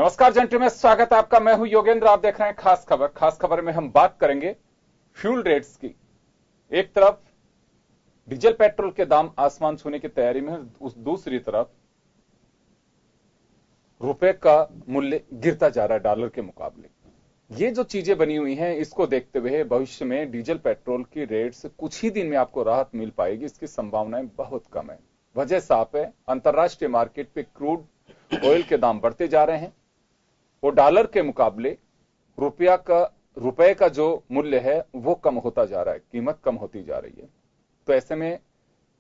नमस्कार जंटू में स्वागत है आपका। मैं हूं योगेंद्र। आप देख रहे हैं खास खबर। खास खबर में हम बात करेंगे फ्यूल रेट्स की। एक तरफ डीजल पेट्रोल के दाम आसमान छूने की तैयारी में है, उस दूसरी तरफ रुपए का मूल्य गिरता जा रहा है डॉलर के मुकाबले। ये जो चीजें बनी हुई हैं, इसको देखते हुए भविष्य में डीजल पेट्रोल की रेट्स कुछ ही दिन में आपको राहत मिल पाएगी, इसकी संभावनाएं बहुत कम है। वजह साफ है, अंतरराष्ट्रीय मार्केट पे क्रूड ऑयल के दाम बढ़ते जा रहे हैं और डॉलर के मुकाबले रुपए का जो मूल्य है वो कम होता जा रहा है, कीमत कम होती जा रही है। तो ऐसे में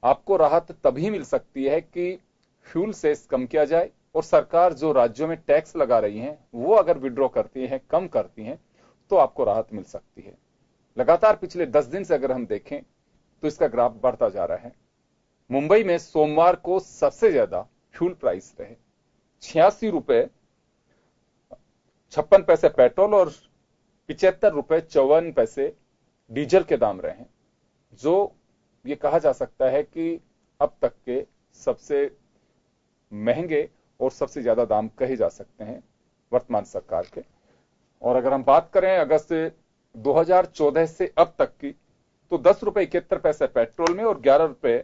आपको राहत तभी मिल सकती है कि फ्यूल सेस कम किया जाए और सरकार जो राज्यों में टैक्स लगा रही है वो अगर विड्रॉ करती है, कम करती है, तो आपको राहत मिल सकती है। लगातार पिछले 10 दिन से अगर हम देखें तो इसका ग्राफ बढ़ता जा रहा है। मुंबई में सोमवार को सबसे ज्यादा फ्यूल प्राइस रहे 86 रुपए 56 पैसे पेट्रोल और 75 रुपए 54 पैसे डीजल के दाम रहे हैं, जो ये कहा जा सकता है कि अब तक के सबसे महंगे और सबसे ज्यादा दाम कहे जा सकते हैं वर्तमान सरकार के। और अगर हम बात करें अगस्त 2014 से अब तक की, तो 10 रुपए 71 पैसे पेट्रोल में और 11 रुपए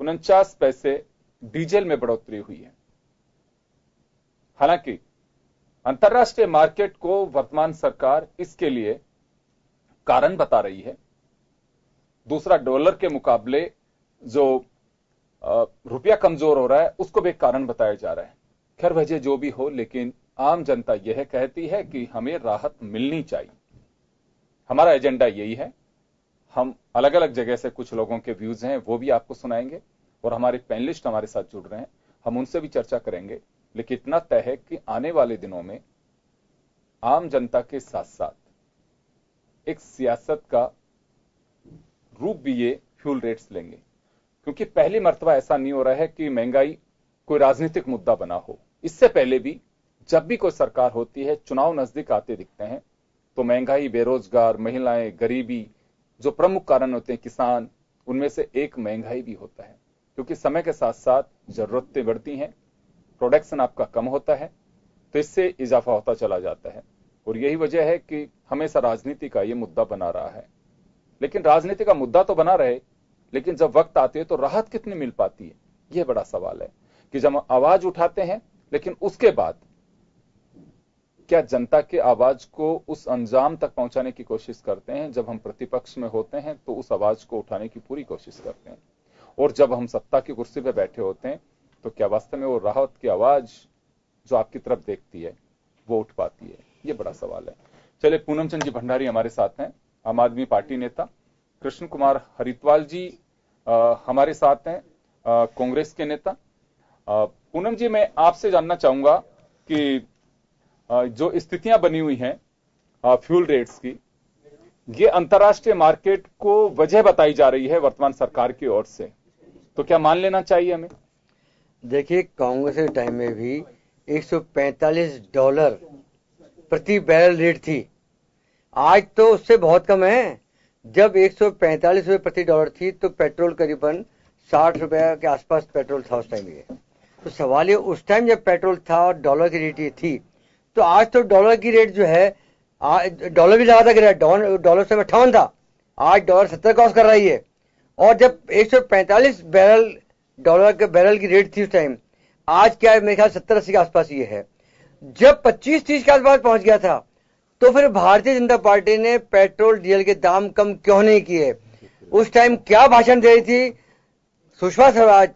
49 पैसे डीजल में बढ़ोतरी हुई है। हालांकि अंतरराष्ट्रीय मार्केट को वर्तमान सरकार इसके लिए कारण बता रही है। दूसरा, डॉलर के मुकाबले जो रुपया कमजोर हो रहा है उसको भी एक कारण बताया जा रहा है। खैर वजह जो भी हो, लेकिन आम जनता यह कहती है कि हमें राहत मिलनी चाहिए। हमारा एजेंडा यही है। हम अलग अलग जगह से कुछ लोगों के व्यूज हैं वो भी आपको सुनाएंगे और हमारे पैनलिस्ट हमारे साथ जुड़ रहे हैं, हम उनसे भी चर्चा करेंगे। लेकिन इतना तय है कि आने वाले दिनों में आम जनता के साथ साथ एक सियासत का रूप भी ये फ्यूल रेट्स लेंगे, क्योंकि पहली मर्तबा ऐसा नहीं हो रहा है कि महंगाई कोई राजनीतिक मुद्दा बना हो। इससे पहले भी जब भी कोई सरकार होती है, चुनाव नजदीक आते दिखते हैं तो महंगाई, बेरोजगार, महिलाएं, गरीबी, जो प्रमुख कारण होते हैं, किसान, उनमें से एक महंगाई भी होता है, क्योंकि समय के साथ साथ जरूरतें बढ़ती हैं, प्रोडक्शन आपका कम होता है, तो इससे इजाफा होता चला जाता है। और यही वजह है कि हमेशा राजनीति का ये मुद्दा बना रहा है। लेकिन राजनीति का मुद्दा तो बना रहे, लेकिन जब वक्त आती है तो राहत कितनी मिल पाती है, यह बड़ा सवाल है कि जब हम आवाज उठाते हैं, लेकिन उसके बाद क्या जनता के आवाज को उस अंजाम तक पहुंचाने की कोशिश करते हैं। जब हम प्रतिपक्ष में होते हैं तो उस आवाज को उठाने की पूरी कोशिश करते हैं, और जब हम सत्ता की कुर्सी पर बैठे होते हैं तो क्या वास्तव में वो राहत की आवाज जो आपकी तरफ देखती है वो उठ पाती है, ये बड़ा सवाल है। चलिए, पूनम चंद जी भंडारी हमारे साथ हैं, आम आदमी पार्टी नेता। कृष्ण कुमार हरिद्वाल जी हमारे साथ हैं, कांग्रेस के नेता। पूनम जी, मैं आपसे जानना चाहूंगा कि जो स्थितियां बनी हुई हैं फ्यूल रेट्स की, ये अंतरराष्ट्रीय मार्केट को वजह बताई जा रही है वर्तमान सरकार की ओर से, तो क्या मान लेना चाहिए हमें? देखिए, कांग्रेस के टाइम में भी $145 प्रति बैरल रेट थी। आज तो उससे बहुत कम है। जब 145 रुपये प्रति डॉलर थी तो पेट्रोल करीबन 60 रुपए के आसपास पेट्रोल था उस टाइम। ये तो सवाल ये, उस टाइम जब पेट्रोल था और डॉलर की रेट ये थी, तो आज तो डॉलर की रेट जो है, डॉलर भी ज्यादा गिरा, डॉलर से 58 था, आज डॉलर 70 क्रॉस कर रही है। और जब 145 डॉलर के बैरल की रेट थी उस टाइम, आज क्या है, मेरे ख्याल 70-80 के आसपास ये है। जब 25-30 के आसपास पहुंच गया था, तो फिर भारतीय जनता पार्टी ने पेट्रोल डीजल के दाम कम क्यों नहीं किए? उस टाइम क्या भाषण दे रही थी सुषमा स्वराज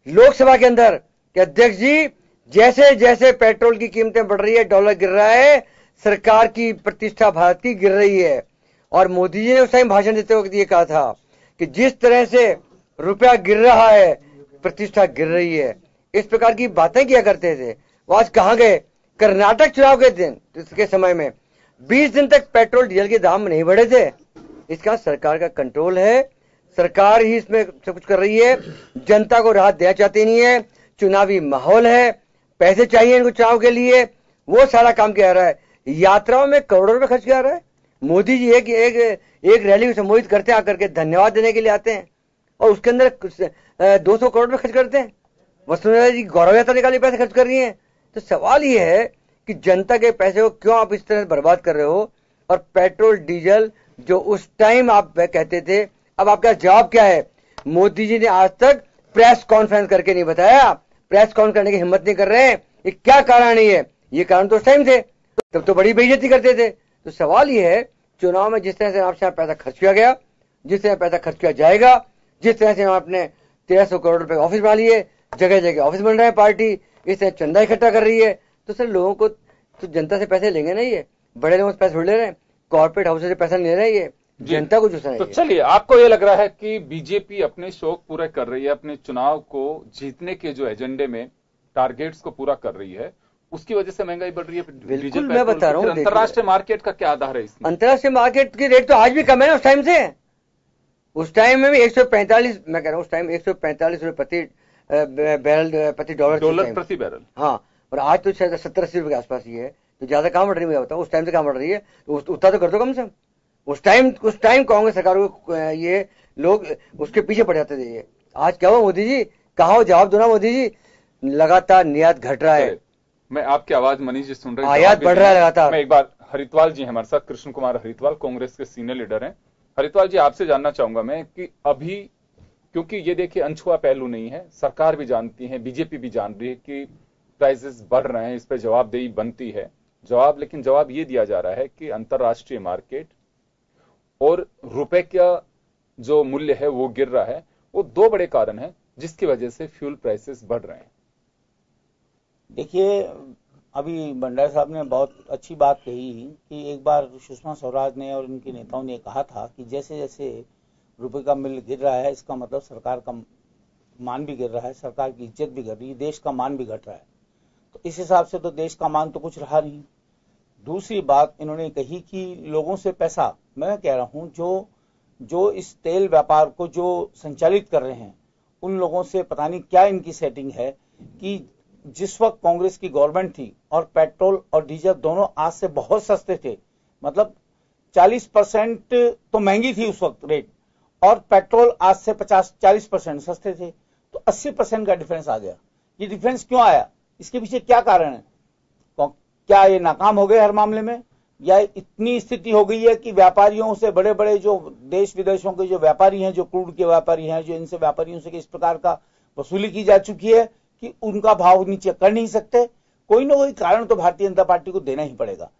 लोकसभा के अंदर कि अध्यक्ष जी, जैसे जैसे पेट्रोल की कीमतें बढ़ रही है, डॉलर गिर रहा है, सरकार की प्रतिष्ठा भारत की गिर रही है। और मोदी जी ने उस टाइम भाषण देते वक्त ये कहा था कि जिस तरह से रुपया गिर रहा है, प्रतिष्ठा गिर रही है। इस प्रकार की बातें किया करते थे। वो आज कहां गए? कर्नाटक चुनाव के दिन इसके समय में 20 दिन तक पेट्रोल डीजल के दाम नहीं बढ़े थे। इसका सरकार का कंट्रोल है, सरकार ही इसमें सब कुछ कर रही है। जनता को राहत देना चाहती नहीं है, चुनावी माहौल है, पैसे चाहिए इनको चुनाव के लिए, वो सारा काम किया रहा है। यात्राओं में करोड़ों रुपए खर्च किया रहा है। मोदी जी एक रैली को संबोधित करते हैं, आकर के धन्यवाद देने के लिए आते हैं और उसके अंदर 200 करोड़ रुपए खर्च करते हैं। वसुंधरा जी गौरव यात्रा निकालने पैसे खर्च कर रही हैं। तो सवाल ये है कि जनता के पैसे को क्यों आप इस तरह बर्बाद कर रहे हो। और पेट्रोल डीजल जो उस टाइम आप कहते थे, अब आपका जवाब क्या है? मोदी जी ने आज तक प्रेस कॉन्फ्रेंस करके नहीं बताया, प्रेस कॉन्फ्रेंस करने की हिम्मत नहीं कर रहे हैं। ये क्या कारण है? ये कारण तो उस टाइम थे, तब तो बड़ी बेइज्जती करते थे। तो सवाल ये है, चुनाव में जिस तरह से आपसे पैसा खर्च किया गया, जिस तरह पैसा खर्च किया जाएगा, जिस तरह से आपने 1300 करोड़ रुपए ऑफिस बना लिए, जगह जगह ऑफिस बन रहा है, पार्टी इस तरह चंदा इकट्ठा कर रही है, तो सर लोगों को तो जनता से पैसे लेंगे ना, ये बड़े लोगों से पैसे छोड़ ले रहे हैं, कॉर्पोरेट हाउस से पैसा नहीं ले रहे, ये जनता को चूसना है। तो चलिए, आपको ये लग रहा है कि बीजेपी अपने शौक पूरे कर रही है, अपने चुनाव को जीतने के जो एजेंडे में टारगेट्स को पूरा कर रही है, उसकी वजह से महंगाई बढ़ रही है? बिल्कुल, मैं बता रहा हूँ। अंतर्राष्ट्रीय मार्केट का क्या आधार है इसमें? अंतर्राष्ट्रीय मार्केट की रेट तो आज भी कम है ना उस टाइम से। उस टाइम में भी 145, मैं कह रहा हूँ उस टाइम 145 रुपए प्रति बैरल, प्रति डॉलर प्रति बैरल। हाँ, और आज तो शायद 70-80 रुपए के आसपास ही है। तो ज्यादा कहाँ बढ़ रही है मुझे बताओ, उस टाइम से कहाँ बढ़ रही है? उतना तो कर दो कम से कम। उस टाइम कांग्रेस सरकार को ये लोग उसके पीछे पड़ जाते थे। ये आज क्या हुआ मोदी जी? कहा हो, जवाब दो ना मोदी जी। लगातार निर्यात घट रहा है। मैं आपकी आवाज मनीष जी सुन रहे हैं, आयात बढ़ रहा है लगातार। मैं एक बार हरिद्वाल जी हमारे साथ, कृष्ण कुमार हरिद्वाल, कांग्रेस के सीनियर लीडर हैं। हरिद्वाल जी, आपसे जानना चाहूंगा मैं कि अभी, क्योंकि ये देखिए अनछुआ पहलू नहीं है, सरकार भी जानती है, बीजेपी भी जान रही है कि प्राइसेस बढ़ रहे हैं, इस पर जवाबदेही बनती है। लेकिन जवाब ये दिया जा रहा है कि अंतर्राष्ट्रीय मार्केट और रुपए का जो मूल्य है वो गिर रहा है। वो दो बड़े कारण हैं जिसकी वजह से फ्यूल प्राइसेस बढ़ रहे हैं। देखिए, अभी भंडारी साहब ने बहुत अच्छी बात कही कि एक बार सुषमा स्वराज ने और उनके नेताओं ने कहा था कि जैसे जैसे रुपए का मूल्य गिर रहा है, इसका मतलब सरकार का मान भी गिर रहा है, सरकार की इज्जत भी घट रही है, देश का मान भी घट रहा है। तो इस हिसाब से तो देश का मान तो कुछ रहा नहीं। दूसरी बात इन्होंने कही कि लोगों से पैसा, मैं कह रहा हूं जो इस तेल व्यापार को जो संचालित कर रहे हैं, उन लोगों से पता नहीं क्या इनकी सेटिंग है कि जिस वक्त कांग्रेस की गवर्नमेंट थी और पेट्रोल और डीजल दोनों आज से बहुत सस्ते थे, मतलब 40% तो महंगी थी उस वक्त रेट, और पेट्रोल आज से 40% सस्ते थे, तो 80% का डिफरेंस आ गया। ये डिफरेंस क्यों आया? इसके पीछे क्या कारण है? क्या ये नाकाम हो गए हर मामले में, या इतनी स्थिति हो गई है कि व्यापारियों से, बड़े बड़े जो देश विदेशों के जो व्यापारी हैं, जो क्रूड के व्यापारी हैं, जो इनसे व्यापारियों से इस प्रकार का वसूली की जा चुकी है कि उनका भाव नीचे कर नहीं सकते? कोई ना कोई कारण तो भारतीय जनता पार्टी को देना ही पड़ेगा।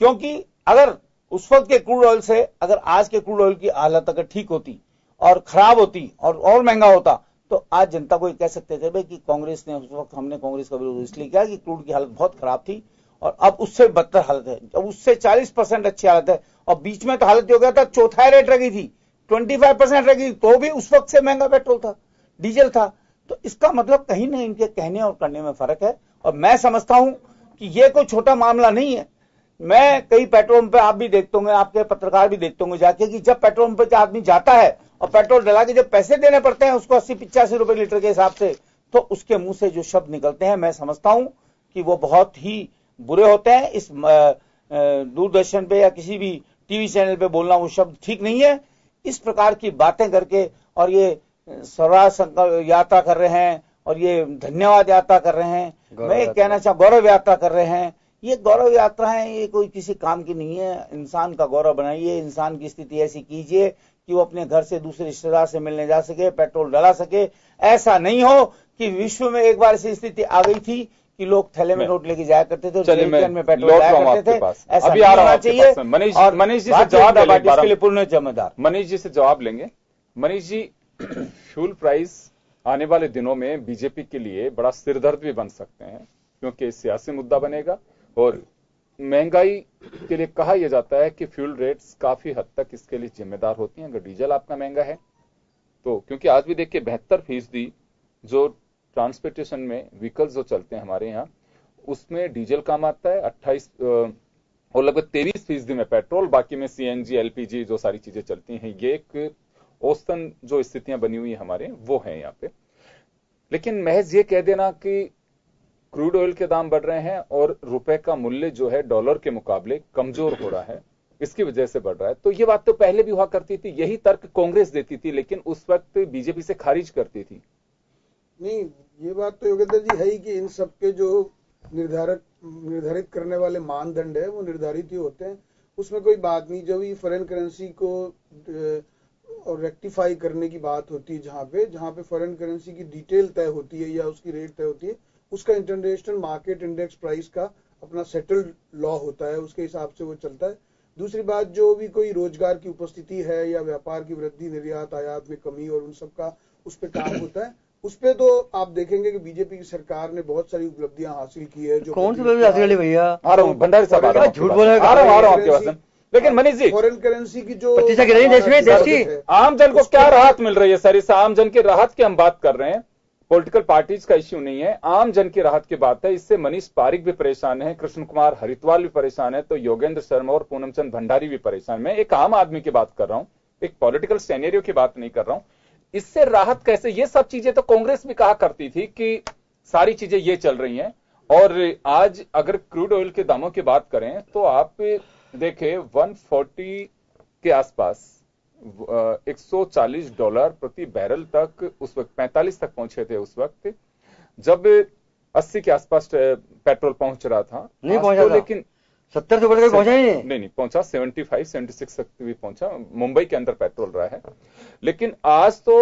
क्योंकि अगर उस वक्त के क्रूड ऑयल से अगर आज के क्रूड ऑयल की हालत अगर ठीक होती और खराब होती और महंगा होता, तो आज जनता को कह सकते थे भाई कि कांग्रेस ने, उस वक्त हमने कांग्रेस का विरोध इसलिए किया कि क्रूड की हालत बहुत खराब थी और अब उससे बदतर हालत है, अब उससे 40% अच्छी हालत है। और बीच में तो हालत हो गया था, चौथाई रेट रखी थी, 25% रखी, तो भी उस वक्त से महंगा पेट्रोल था, डीजल था। तो इसका मतलब कहीं ना इनके कहने और करने में फर्क है। और मैं समझता हूं कि ये कोई छोटा मामला नहीं है। मैं कई पेट्रोल पंप पे, आप भी देखते होंगे, आपके पत्रकार भी देखते होंगे जाके, कि जब पेट्रोल पंप पे आदमी जाता है और पेट्रोल डला के जब पैसे देने पड़ते हैं उसको 80-85 रुपए लीटर के हिसाब से, तो उसके मुंह से जो शब्द निकलते हैं, मैं समझता हूं कि वो बहुत ही बुरे होते हैं। इस दूरदर्शन पे या किसी भी टीवी चैनल पे बोलना वो शब्द ठीक नहीं है। इस प्रकार की बातें करके, और ये स्वराज संकल्प यात्रा कर रहे हैं और ये धन्यवाद यात्रा कर रहे हैं, मैं ये कहना चाहूँ, गौरव यात्रा कर रहे हैं, ये गौरव यात्रा है, ये कोई किसी काम की नहीं है। इंसान का गौरव बनाइए, इंसान की स्थिति ऐसी कीजिए कि वो अपने घर से दूसरे रिश्तेदार से मिलने जा सके, पेट्रोल डला सके। ऐसा नहीं हो कि विश्व में एक बार ऐसी स्थिति आ गई थी कि लोग थैले में नोट लेके जाया करते थे और जेल में पेट्रोल लाया करते थे। ऐसा अभी आ रहा चाहिए। और मनीष जी से जवाब लेंगे, इसके लिए पूर्ण जिम्मेदार मनीष जी से जवाब लेंगे। मनीष जी, फ्यूल प्राइस आने वाले दिनों में बीजेपी के लिए बड़ा सिरदर्द भी बन सकते हैं, क्योंकि सियासी मुद्दा बनेगा। और महंगाई के लिए कहा यह जाता है कि फ्यूल रेट्स काफी हद तक इसके लिए जिम्मेदार होती हैं। अगर डीजल आपका महंगा है तो, क्योंकि आज भी देखिए 72% जो ट्रांसपोर्टेशन में व्हीकल्स जो चलते हैं हमारे यहाँ, उसमें डीजल काम आता है, 28 और लगभग 23% में पेट्रोल, बाकी में सीएनजी, एलपीजी जो सारी चीजें चलती हैं। ये एक औसतन जो स्थितियां बनी हुई है हमारे, वो है यहाँ पे। लेकिन महज ये कह देना कि क्रूड ऑयल के दाम बढ़ रहे हैं और रुपए का मूल्य जो है डॉलर के मुकाबले कमजोर हो रहा है, इसकी वजह से बढ़ रहा है, तो ये बात तो पहले भी हुआ करती थी, यही तर्क कांग्रेस देती थी, लेकिन उस वक्त बीजेपी से खारिज करती थी। नहीं, ये बात तो योगेंद्र जी है ही कि इन सबके जो निर्धारित करने वाले मानदंड है वो निर्धारित ही होते हैं, उसमें कोई बात नहीं। जब ये फॉरेन करेंसी को और रेक्टिफाई करने की बात होती है, जहाँ पे फॉरेन करेंसी की डिटेल तय होती है या उसकी रेट तय होती है, उसका इंटरनेशनल मार्केट इंडेक्स प्राइस का अपना सेटल्ड लॉ होता है, उसके हिसाब से वो चलता है। दूसरी बात, जो भी कोई रोजगार की उपस्थिति है या व्यापार की वृद्धि, निर्यात आयात में कमी और उन सब का उस पर काम होता है, उस पे तो आप देखेंगे कि बीजेपी की सरकार ने बहुत सारी उपलब्धियां हासिल की है। जो कौन सी उपलब्धि हासिल की भैया? आ रहा हूँ भंडारी साहब, झूठ बोल रहे आ रहा हूँ आपके पास। लेकिन मनीष जी, फॉरेन करेंसी की जो प्रतिष्ठा गिर रही है देश की, आम जन को क्या राहत मिल रही है सर? इस आम जन की राहत की हम बात कर रहे हैं, पॉलिटिकल पार्टीज का इश्यू नहीं है, आम जन की राहत की बात है। इससे मनीष पारिक भी परेशान है, कृष्ण कुमार हरिद्वार भी परेशान है, तो योगेंद्र शर्मा और पूनम चंद भंडारी भी परेशान। मैं एक आम आदमी की बात कर रहा हूं, एक पॉलिटिकल सिनेरियो की बात नहीं कर रहा हूं। इससे राहत कैसे? ये सब चीजें तो कांग्रेस भी कहा करती थी कि सारी चीजें ये चल रही हैं। और आज अगर क्रूड ऑयल के दामों की बात करें तो आप देखें 140 के आसपास, $140 प्रति बैरल तक उस वक्त, 45 तक पहुंचे थे उस वक्त, जब 80 के आसपास पेट्रोल पहुंच रहा था। नहीं पहुंचा था, लेकिन 70 से ऊपर पहुंचा ही नहीं पहुंचा, 75-76 तक भी पहुंचा, मुंबई के अंदर पेट्रोल रहा है। लेकिन आज तो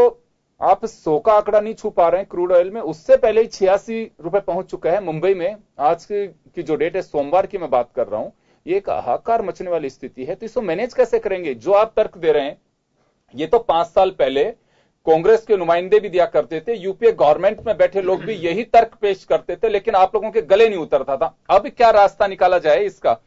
आप 100 का आंकड़ा नहीं छू पा रहे हैं क्रूड ऑयल में। उससे पहले ही 86 रुपए पहुंच चुका है मुंबई में। आज की जो डेट है, सोमवार की मैं बात कर रहा हूं, ये एक हाहाकार मचने वाली स्थिति है। तो इसको मैनेज कैसे करेंगे? जो आप तर्क दे रहे हैं, ये तो 5 साल पहले कांग्रेस के नुमाइंदे भी दिया करते थे, यूपीए गवर्नमेंट में बैठे लोग भी यही तर्क पेश करते थे, लेकिन आप लोगों के गले नहीं उतरता था। अब क्या रास्ता निकाला जाए इसका?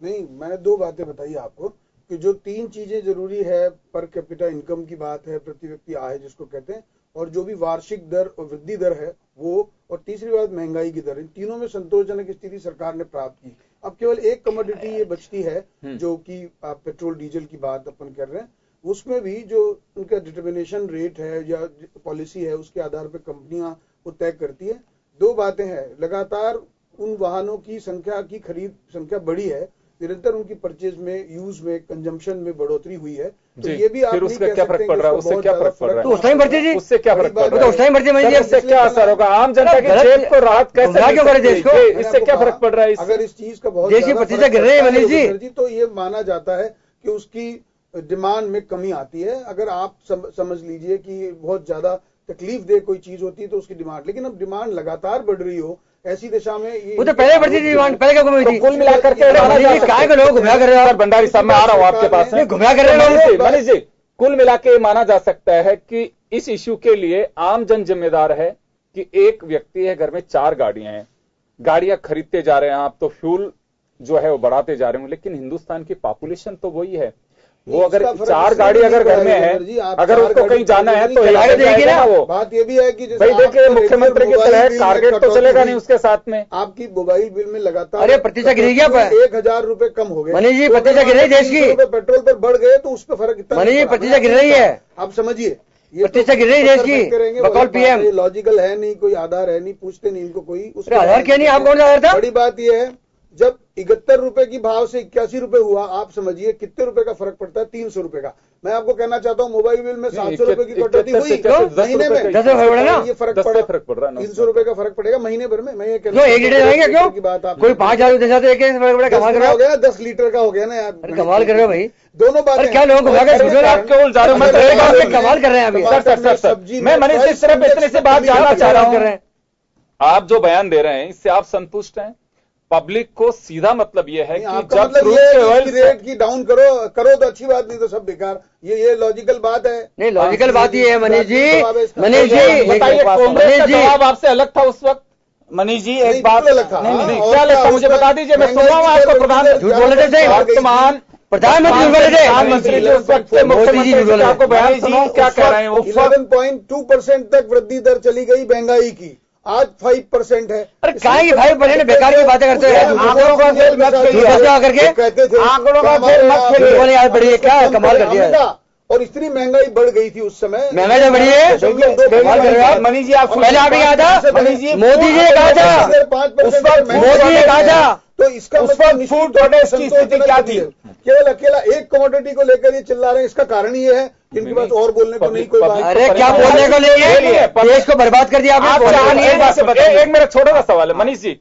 नहीं, मैंने 2 बातें बताई आपको कि जो 3 चीजें जरूरी है, पर कैपिटा इनकम की बात है, प्रति व्यक्ति आय जिसको कहते हैं, और जो भी वार्षिक दर और वृद्धि दर है वो, और तीसरी बात महंगाई की दर। इन तीनों में संतोषजनक स्थिति सरकार ने प्राप्त की। अब केवल एक कमोडिटी ये बचती है, जो कि पेट्रोल डीजल की बात अपन कर रहे हैं, उसमें भी जो उनका डिटर्मिनेशन रेट है या पॉलिसी है, उसके आधार पर कंपनियां वो तय करती है। 2 बातें हैं, लगातार उन वाहनों की संख्या की खरीद संख्या बढ़ी है, निरंतर उनकी परचेज में, यूज में, कंजम्पशन में बढ़ोतरी हुई है। तो ये भी आप नहीं कह सकते पड़ रहा है, उससे क्या फर्क पड़ रहा है? तो उस टाइम बढ़ती थी, उससे क्या फर्क पड़ रहा है? तो उस टाइम बढ़ती है, इससे क्या असर होगा? आम जनता की जेब को राहत कैसे क्यों करे देश को? इससे क्या फर्क पड़ रहा है? अगर इस चीज का बहुत देश की प्रतिष्ठा गिर रही है मनीष जी, तो ये माना जाता है कि उसकी डिमांड में कमी आती है। अगर आप समझ लीजिए कि बहुत ज्यादा तकलीफ दे कोई चीज होती है तो उसकी डिमांड, लेकिन अब डिमांड लगातार बढ़ रही हो ऐसी दिशा में, वो तो पहले बढ़ती थी डिमांड, पहले क्या कमी थी? कुल मिलाकर के काय को लोग घुमा कर रहे हैं? भंडारी साहब, मैं आ रहा हूं आपके पास, घुमा कर रहे हैं मनीष जी। कुल मिला के माना जा सकता है कि इस इश्यू के लिए आम जन जिम्मेदार है कि एक व्यक्ति है, घर में 4 गाड़ियां हैं, गाड़ियां खरीदते जा रहे हैं आप, तो फ्यूल जो है वो बढ़ाते जा रहे हैं, लेकिन हिंदुस्तान की पॉपुलेशन तो वही है। वो अगर 4 गाड़ी अगर घर में है, अगर उसको कहीं जाना है तो ना। वो बात ये भी है कि भाई देखिए, मुख्यमंत्री की तरह टारगेट तो चलेगा नहीं उसके साथ में। आपकी मोबाइल बिल में लगातार, अरे प्रतिशत गिरेगी, 1000 रुपए कम हो गए मनीष जी, प्रतिशत गिर रही देश की, पेट्रोल पर बढ़ गए तो उस पर फर्क कितना? मनीष जी, प्रतिशत गिर रही है, आप समझिए, ये प्रतिशत गिर रही देश की, बकौल पीएम। लॉजिकल है नहीं, कोई आधार है नहीं, पूछते नहीं इनको कोई। उसका आधार क्या नहीं? आप कौन सा आधार था? बड़ी बात यह है, जब 71 रुपए की भाव से 81 रुपए हुआ, आप समझिए कितने रुपए का फर्क पड़ता है? 300 रुपए का। मैं आपको कहना चाहता हूँ, मोबाइल बिल में 700 रुपए की कटौती हुई महीने में, 10 रुपए ना, ये फर्क पड़ रहा है। 300 रुपए का फर्क पड़ेगा महीने भर में। मैं ये कहना, एक लीटर जाएंगे क्यों की बात? आप कोई 5000 कमाल कर रहा हो गया, 10 लीटर का हो गया ना यार, कमाल कर रहे हो भाई। दोनों बातें क्या लोगों को कमाल कर रहे हैं अभी? सब्जी, मैं मनीष जी सिर्फ इतने से बात जानना चाह रहा हूँ, आप जो बयान दे रहे हैं इससे आप संतुष्ट हैं? पब्लिक को सीधा मतलब यह है कि जब क्रूड ऑयल रेट की डाउन करो तो अच्छी बात, नहीं तो सब बेकार। ये लॉजिकल बात है। नहीं, लॉजिकल बात ही है मनीष जी। मनीष जी बताइए, कांग्रेस का जवाब आपसे अलग था उस वक्त? मनीष जी एक बात अलग था, नहीं क्या लगता है मुझे बता दीजिए, मैं सुन रहा हूँ आपको। प्रधानमंत्री प्रधानमंत्री जो उस वक्त मुख्यमंत्री जी आपको बयान सुनाऊं, क्या कह रहे हैं? 11.2% तक वृद्धि दर चली गई महंगाई की, आज 5% है। अरे क्या की 5% बेकार की बातें करते हैं? आंकड़ों का खेल मत खेलिए, करके कहते थे आंकड़ों का खेल मत खेलिए। यार बढ़िए, क्या कमाल कर दिया। और इतनी महंगाई बढ़ गई थी उस समय, महंगाई तो बढ़ी है। मनीष जी आप पहले आप ही कहा था, मनीष जी मोदी जी ने कहा था, 5% मोदी ने कहा था, तो इसका उस वक्त फूड प्रोडक्ट्स की स्थिति क्या थी? केवल अकेला एक कमोडिटी को लेकर ये चिल्ला रहे हैं, इसका कारण ये है कि इनके पास और बोलने को नहीं कोई बात। अरे क्या बोलने को नहीं है, देश को बर्बाद कर दिया आपने। एक मेरा छोटा सा सवाल है मनीष जी,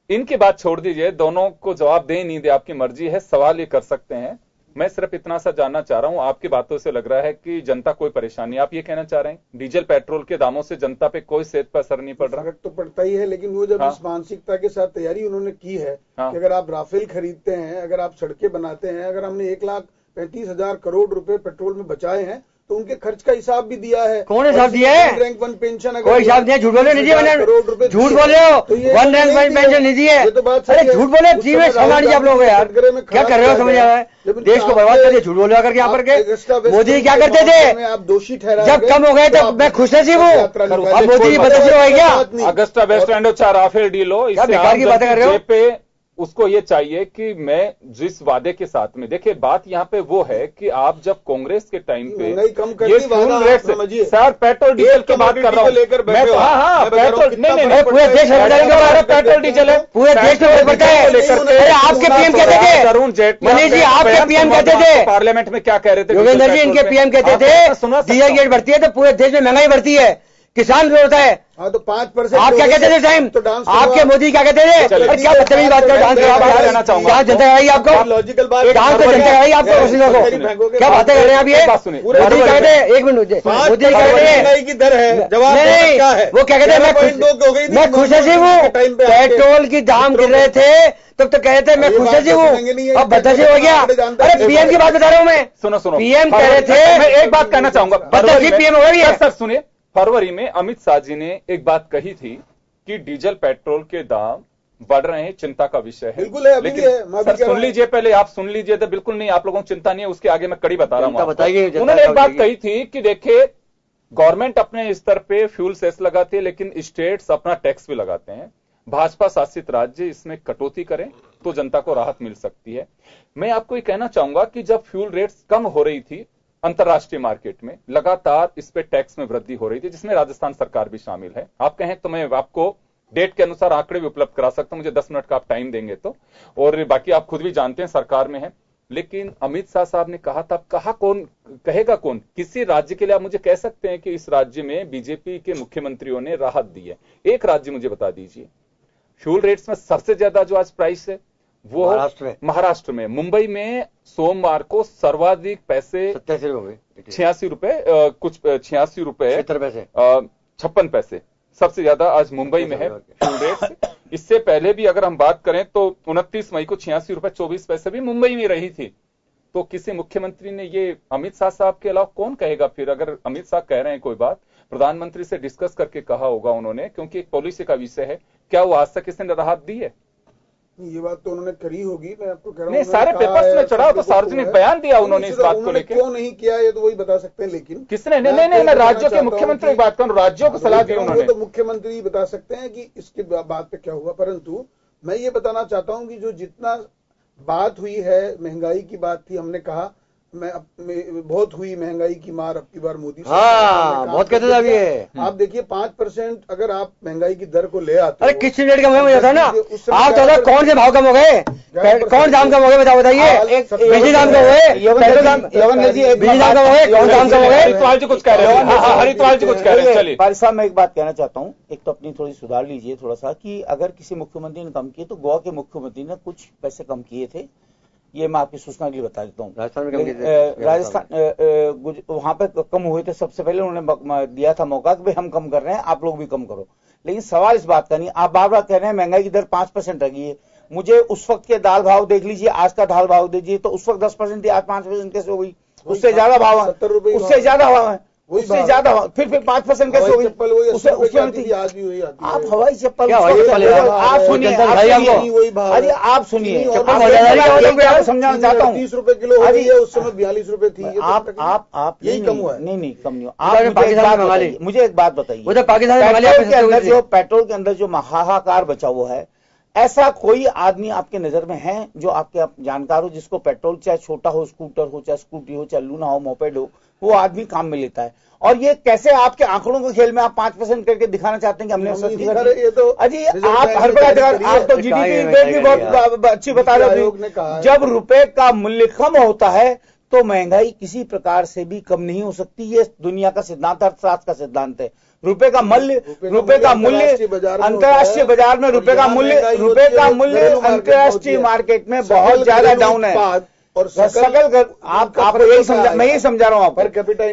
इनकी बात छोड़ दीजिए, दोनों को जवाब दे नहीं दे आपकी मर्जी है, सवाल ये कर सकते हैं। मैं सिर्फ इतना सा जानना चाह रहा हूं, आपकी बातों से लग रहा है कि जनता कोई परेशानी, आप ये कहना चाह रहे हैं डीजल पेट्रोल के दामों से जनता पे कोई सेहत पर असर नहीं पड़ रहा? फर्क तो पड़ता ही है, लेकिन वो जब हाँ। इस मानसिकता के साथ तैयारी उन्होंने की है हाँ। कि अगर आप राफेल खरीदते हैं, अगर आप सड़कें बनाते हैं, अगर हमने 1,35,000 करोड़ रुपए पेट्रोल में बचाए हैं, तो उनके खर्च का हिसाब भी दिया है। कौन हिसाब दिया है? रैंक 1 पेंशन कोई हिसाब दिया? झूठ बोले, नहीं दिया मैंने। करोड़ रुपए झूठ बोले हो, तो ये 1 रैंक 1 पेंशन नहीं दी है। ये तो बात अरे सही है। झूठ बोले, उस जी में समय समाज आप लोग यार कटघरे में क्या खड़ा कर रहे हो, किया समझ गया। आ रहा है? लेकिन देश को बर्बाद कर दिया झूठ बोले करके यहाँ पर के। मोदी क्या करते थे, आप दोषी ठहरा, जब कम हो गए तब मैं खुश नसीब हूँ। अब मोदी जी बदनसीब हो क्या? अगस्ता वेस्टलैंड और 4 राफेल डील हो, क्या इससे बेकार की बातें कर रहे हो? जेब पे उसको ये चाहिए कि मैं जिस वादे के साथ में, देखिए बात यहाँ पे वो है कि आप जब कांग्रेस के टाइम पे महंगाई कम कर ये दी, वादा फ्यूल रेट आप समझिए। सर पेट्रोल डीजल की बात कर रहा हूँ लेकर मैं, बैठे हो। हाँ मैं बता रहा हूँ पेट्रोल कितना नहीं फर्क पूरे देश में पेट्रोल डीजल है, पूरे देश में बढ़ता है। अरे आपके पीएम कहते थे, अरुण जेटली, मनीष जी आपके पीएम कहते थे, पार्लियामेंट में क्या कह रहे थे? योगेंद्र जी इनके पीएम कहते थे डीजल रेट बढ़ती है तो पूरे देश में महंगाई बढ़ती है, किसान भी होता है। हाँ तो 5% आप क्या कहते थे टाइम? तो डांस आपके मोदी क्या कहते थे? चलिए। अरे क्या बदतमीजी बात कर, डांस कहना चाहूंगा। क्या जनता कराई आपको? लॉजिकल बात, डांस से जनता कराई आपको, वसीलों को क्या बातें कर रहे हैं आप? ये बात सुनिए। मोदी कहते हैं, एक मिनट, मोदी कहते महंगाई की दर है, जवाब नहीं, क्या है? वो क्या कहते हैं, मैं खुश नसीब हूँ, पेट्रोल की दाम गिर रहे थे तब तो कहते मैं खुश नसीब हूँ, अब बदनसीब हो गया। अरे पीएम की बात बता रहा हूँ मैं, सुनो पीएम कह रहे थे। मैं एक बात कहना चाहूंगा, बदनसीब पीएम हो गया। सर सुनिए, फरवरी में अमित शाह जी ने एक बात कही थी कि डीजल पेट्रोल के दाम बढ़ रहे हैं, चिंता का विषय है। बिल्कुल है, अभी भी है, मैं सर भी कह रहा सुन हूं। लीजिए, पहले आप सुन लीजिए। तो बिल्कुल नहीं, आप लोगों को चिंता नहीं है, उसके आगे मैं कड़ी बता रहा हूं जनता आपको। बताइए, जनता उन्होंने एक बात बताइए। कही थी कि देखिए गवर्नमेंट अपने स्तर पे फ्यूल सेस लगाती है, लेकिन स्टेट्स अपना टैक्स भी लगाते हैं। भाजपा शासित राज्य इसमें कटौती करें तो जनता को राहत मिल सकती है। मैं आपको ये कहना चाहूंगा कि जब फ्यूल रेट्स कम हो रही थी अंतर्राष्ट्रीय मार्केट में, लगातार इस पे टैक्स में वृद्धि हो रही थी, जिसमें राजस्थान सरकार भी शामिल है। आप कहें तो मैं आपको डेट के अनुसार आंकड़े भी उपलब्ध करा सकता हूं, मुझे 10 मिनट का आप टाइम देंगे तो, और बाकी आप खुद भी जानते हैं सरकार में है। लेकिन अमित शाह साहब ने कहा था, कहा कौन कहेगा कौन? किसी राज्य के लिए आप मुझे कह सकते हैं कि इस राज्य में बीजेपी के मुख्यमंत्रियों ने राहत दी है? एक राज्य मुझे बता दीजिए। फ्यूल रेट्स में सबसे ज्यादा जो आज प्राइस है वो महाराष्ट्र में, मुंबई में सोमवार को सर्वाधिक पैसे 86 रुपए, कुछ 86 रुपए 56 पैसे सबसे ज्यादा आज मुंबई में है फ्यूल रेट्स। इससे पहले भी अगर हम बात करें तो 29 मई को 86 रुपए 24 पैसे भी मुंबई में रही थी। तो किसी मुख्यमंत्री ने ये, अमित शाह साहब के अलावा कौन कहेगा फिर? अगर अमित शाह कह रहे हैं कोई बात, प्रधानमंत्री से डिस्कस करके कहा होगा उन्होंने, क्योंकि एक पॉलिसी का विषय है। क्या वो आज तक किसी ने राहत दी है? ये बात तो उन्होंने करी होगी, मैं आपको कह रहा हूं। नहीं, सारे पेपर्स में चढ़ा तो सार्वजनिक बयान दिया उन्होंने इस बात को लेकर। क्यों नहीं किया ये तो वही बता सकते हैं, लेकिन किसने? नहीं, मैं राज्यों के मुख्यमंत्री की बात करूं, राज्यों को सलाह दी उन्होंने। तो मुख्यमंत्री बता सकते हैं कि इसके बात पे क्या हुआ, परंतु मैं ये बताना चाहता हूं कि जो जितना बात हुई है, महंगाई की बात थी, हमने कहा बहुत हुई महंगाई की मार अब की बार मोदी बहुत कहते थे अभी ये। आप देखिए 5% अगर आप महंगाई की दर को ले आते, अरे किस रेट कम हो जाता ना? आप दादा कौन से भाव कम हो गए, कौन दाम कम हो गए बताइए? बिजली दाम कम हो गए, बिजली दाम कम हो गए, कौन दाम कम हो गए? हरिद्वार जी कुछ कह रहे हैं, हरिद्वार जी कुछ कह रहे हैं। चलिए पारिक साहब, मैं एक बात कहना चाहता हूँ, एक तो अपनी थोड़ी सुधार लीजिए थोड़ा सा, कि अगर किसी मुख्यमंत्री ने कम किए तो गोवा के मुख्यमंत्री ने कुछ पैसे कम किए थे, ये मैं आपकी सूचना के लिए बता देता हूँ। राजस्थान वहां पे कम हुए थे, सबसे पहले उन्होंने दिया था मौका कि भाई हम कम कर रहे हैं, आप लोग भी कम करो। लेकिन सवाल इस बात का नहीं, आप बार बार कह रहे हैं महंगाई की दर 5% रही है। मुझे उस वक्त के दाल भाव देख लीजिए, आज का दाल भाव दीजिए, तो उस वक्त 10% थी, आज 5% कैसे हो गई? उससे ज्यादा भाव है, उससे ज्यादा भाव है, उससे ज्यादा फिर 5% कैसे हो गई? उससे आज भी वही आती है। आप हवाई चप्पल, आप सुनिए, अरे आप सुनिए, समझाना चाहता हूँ, 30 रुपए किलो हो रही है, उस समय 42 रुपए थी। आप यही कम हुआ है? नहीं कम नहीं हुआ। मुझे एक बात बताइए, पेट्रोल के अंदर जो हाहाकार बचा हुआ है, ऐसा कोई आदमी आपके नजर में है जो आपके जानकार हो, जिसको पेट्रोल चाहे छोटा हो, स्कूटर हो, चाहे स्कूटी हो, चाहे लूना हो, मोपेड हो, वो आदमी काम में लेता है? और ये कैसे आपके आंकड़ों के खेल में आप 5% करके दिखाना चाहते हैं कि हमने सस्ती कर दी? ये तो अजी आप हर जगह, आप तो जीडीपी रेट भी बहुत अच्छी बता रहे हो। जब रुपए का मूल्य कम होता है तो महंगाई किसी प्रकार से भी कम नहीं हो सकती। ये दुनिया का सिद्धांत, अर्थशास्त्र का सिद्धांत है। रुपए का मूल्य अंतर्राष्ट्रीय बाजार में रुपए का मूल्य अंतर्राष्ट्रीय मार्केट में बहुत ज्यादा डाउन है। और सकल आप यही समझा, मैं यही समझा रहा हूं आपको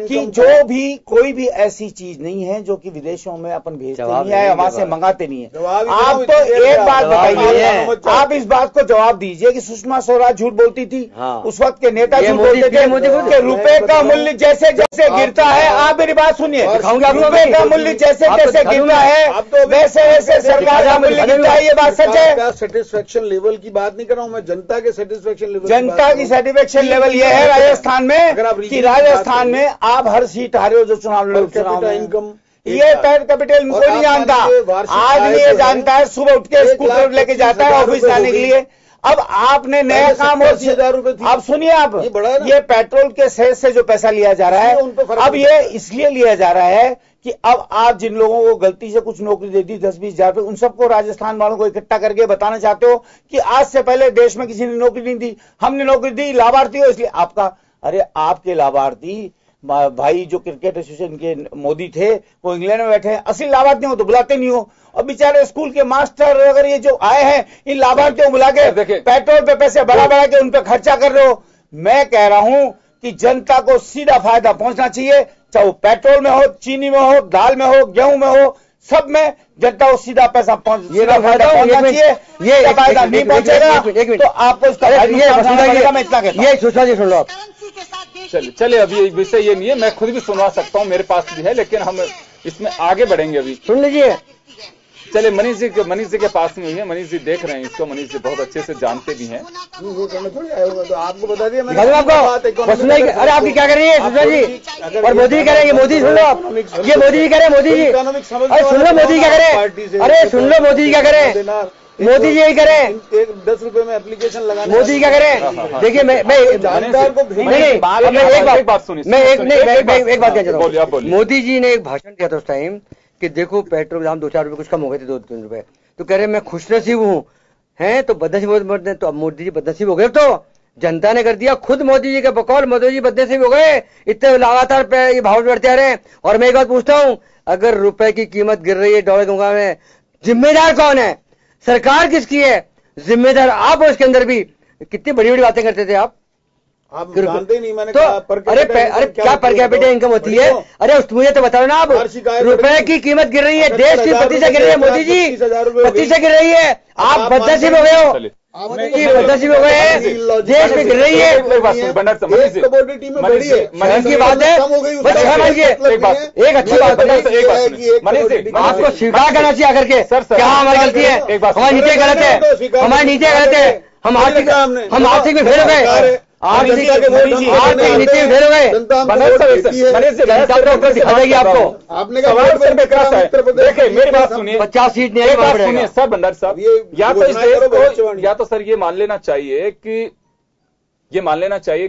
कि जो भी कोई भी ऐसी चीज नहीं है जो कि विदेशों में अपन भेजते नहीं है, वहां से मंगाते नहीं है। आप तो एक बात बताइए, आप इस बात को जवाब दीजिए कि सुषमा स्वराज झूठ बोलती थी, उस वक्त के नेता झूठ बोलते थे कि रुपए का मूल्य जैसे जैसे गिरता है, आप मेरी बात सुनिए, रुपए का मूल्य जैसे जैसे गिरता है वैसे वैसे सरकार का मूल्य गिरता है। ये बात सच है। सेटिस्फेक्शन लेवल की बात नहीं कर रहा हूं मैं, जनता के सेटिस्फेक्शन लेवल, जनता की सेटिस्फेक्शन लेवल ये है राजस्थान में कि राजस्थान में आप हर सीट हारे हो जो चुनाव लड़े। इनकम ये पर कैपिटल कोई नहीं जानता, आदमी ये जानता है सुबह उठ के स्कूटर लेके जाता है ऑफिस जाने के लिए। अब आपने नया काम और 80,000 रुपए थी। अब सुनिए आप, ये पेट्रोल के सेस से जो पैसा लिया जा रहा है, अब ये इसलिए लिया जा रहा है कि अब आप जिन लोगों को गलती से कुछ नौकरी दे दी 10-20 हजार रुपए, उन सबको राजस्थान वालों को इकट्ठा करके बताना चाहते हो कि आज से पहले देश में किसी ने नौकरी नहीं दी, हमने नौकरी दी, लाभार्थी हो इसलिए आपका। अरे आपके लाभार्थी भाई जो क्रिकेट एसोसिएशन के मोदी थे वो इंग्लैंड में बैठे हैं, असली लाभार्थी हो तो बुलाते नहीं हो। और बेचारे स्कूल के मास्टर अगर ये जो आए हैं इन लाभार्थियों को बुला के पेट्रोल पे पैसे बढ़ा के उन पे खर्चा कर रहे हो। मैं कह रहा हूं कि जनता को सीधा फायदा पहुंचना चाहिए, चाहे वो पेट्रोल में हो, चीनी में हो, दाल में हो, गेहूं में हो, सब में जनता को सीधा पैसा फायदा पहुंचना चाहिए। ये फायदा नहीं पहुंचेगा तो आपको इसका मैं इतना कहता हूं। ये सुषमा जी सुन लो आप। चलिए अभी विषय ये नहीं है, मैं खुद भी सुनवा सकता हूं, मेरे पास भी है, लेकिन हम इसमें आगे बढ़ेंगे। अभी सुन लीजिए। चलिए मनीष जी के पास में हुई है, मनीष जी देख रहे हैं इसको, मनीष जी बहुत अच्छे से जानते भी हैं। वो करना थोड़ी आया होगा, तो आपको बता दिया मैंने आपको। अरे आपकी क्या कर रही है सुषमा जी? और मोदी करेंगे, मोदी सुन लो आप, ये मोदी जी करें, मोदी जी। अरे सुन लो मोदी क्या करें, अरे सुन लो मोदी जी क्या करें, मोदी जी यही करें। 10 रुपए में एप्लीकेशन लगाने, मोदी क्या करें? देखिए मैं एक बात कहना चाहता हूँ। मोदी जी ने एक भाषण दिया था उस टाइम कि देखो पेट्रोल दाम 2-4 रुपए कुछ कम हो गए थे, 2-3 रुपए, तो कह रहे मैं खुशनसीब हूँ, हैं तो बदनसीब। तो अब मोदी जी बदनसीब हो गए, तो जनता ने कर दिया, खुद मोदी जी के बकौल मोदी जी बदनसीब हो गए, इतने लगातार ये भाव बढ़ते आ रहे हैं। और मैं एक बात पूछता हूँ, अगर रुपए की कीमत गिर रही है डॉलर के मुकाबले में, जिम्मेदार कौन है? सरकार किसकी है? जिम्मेदार आप। और उसके अंदर भी कितनी बड़ी बड़ी बातें करते थे आप जानते नहीं। मैंने तो अरे क्या पर कैपिटा इनकम होती है? अरे मुझे तो बताओ ना आप, रुपए की कीमत गिर रही है, देश की 25 गिर रही है, मोदी जी 25 गिर रही है, आप बदनसीब हो गए हो, बदनसीब हो गए, देश में गिर रही है। की बात है, एक अच्छी बात है, आपको स्वीकार करना चाहिए आकर के क्या हमारी गलती है, हमारी नीति गलत है, हमारी नीति गलत है, हम आर्थिक में फेल हो गए, आर्थिक नीति में फेल हो गए। दिखा देगी आपको। आपने देखिए मेरी बात सुनिए, 50 सीट नहीं सुनिए सर भंडारी साहब, या तो इस देश को, या तो सर ये मान लेना चाहिए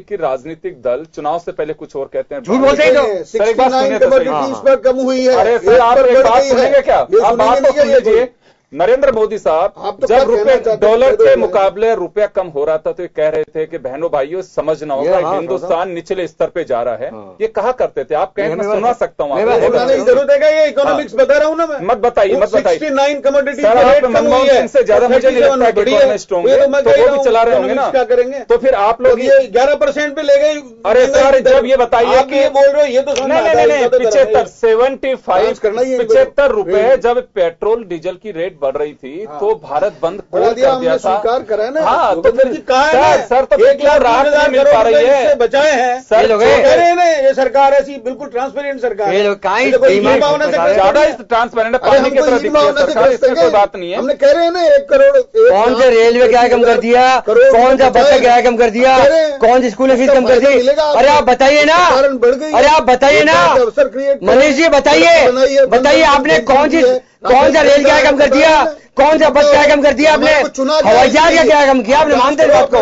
कि राजनीतिक दल चुनाव से पहले कुछ और कहते हैं, झूठ बोलते हैं। तो सर एक बात सुनिए इस पर कम हुई है। अरे सर आप एक बात सुनेंगे क्या? आप बात तो सुन लीजिए। नरेंद्र मोदी साहब जब रुपए डॉलर के मुकाबले रुपया कम हो रहा था तो ये कह रहे थे कि बहनों भाइयों समझना होगा, हिंदुस्तान निचले स्तर पे जा रहा है, ये कहा करते थे। आप कहें मैं सुना सकता हूँ, जरूरत है क्या? ये इकोनॉमिक्स बता रहा हूँ ना मैं। मत बताइए 69 कमोडिटी मनमोहन सिंह से ज्यादा मुझे नहीं लगता कि इकोनॉमी स्ट्रॉन्ग है, तो वो भी चला रहे होंगे ना। क्या करेंगे? तो फिर आप लोग ये 11% पे ले गए। अरे सर जब ये बताइए कि बोल रहे हो, ये तो नहीं 75 रुपए जब पेट्रोल डीजल की रेट बढ़ रही थी तो भारत बंद कर दिया था। स्वीकार करा है ना। हाँ तो फिर सर तो 1,00,000 राहत मिल पा रही है, बचाए हैं सर। कह रहे हैं ना ये सरकार ऐसी बिल्कुल ट्रांसपेरेंट सरकार है, ज्यादा ट्रांसपेरेंट है, पानी की तरह दिखती है सरकार, इसमें कोई बात नहीं है। हमने कह रहे हैं ना 1 करोड़। कौन से रेलवे क्या कम कर दिया, कौन सा बस का क्या कम कर दिया, कौन सी स्कूल फीस कम कर दी? अरे आप बताइए ना, अरे आप बताइए ना मनीष जी, बताइए आपने कौन सा रेल क्या कम कर दिया, कौन सा बस क्या कम कर दिया आपने, हवाई जहाज का क्या कम किया आपने? मानते हैं बात को,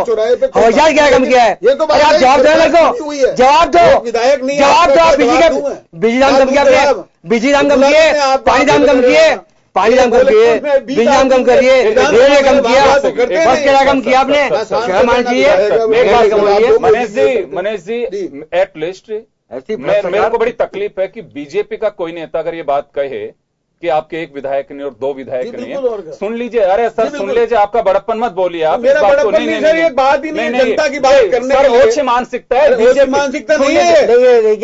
हवाई जहाज क्या कम किया है? अरे आप जवाब दो मेरे को, जवाब दो, विधायक नहीं, जवाब दो। आप बिजली दाम कम किया आपने, बिजली दाम कम किए, पानी दाम कम किए, पानी दाम कम किए, बिजली दाम कम करिए, रेलवे कम किया, बस किराया कम किया आपने, मान लीजिए। मनीष जी एटलीस्ट मेरे को बड़ी तकलीफ है कि बीजेपी का कोई नेता अगर ये बात कहे कि आपके एक विधायक नहीं और दो विधायक नहीं है, सुन लीजिए। अरे सर सुन लीजिए, आपका बड़प्पन मत बोलिए आप। मेरा बड़प्पन नहीं सर, ये बात ही नहीं, जनता की बात करने सर ओछी मानसिकता है, बीजेपी मानसिकता नहीं है।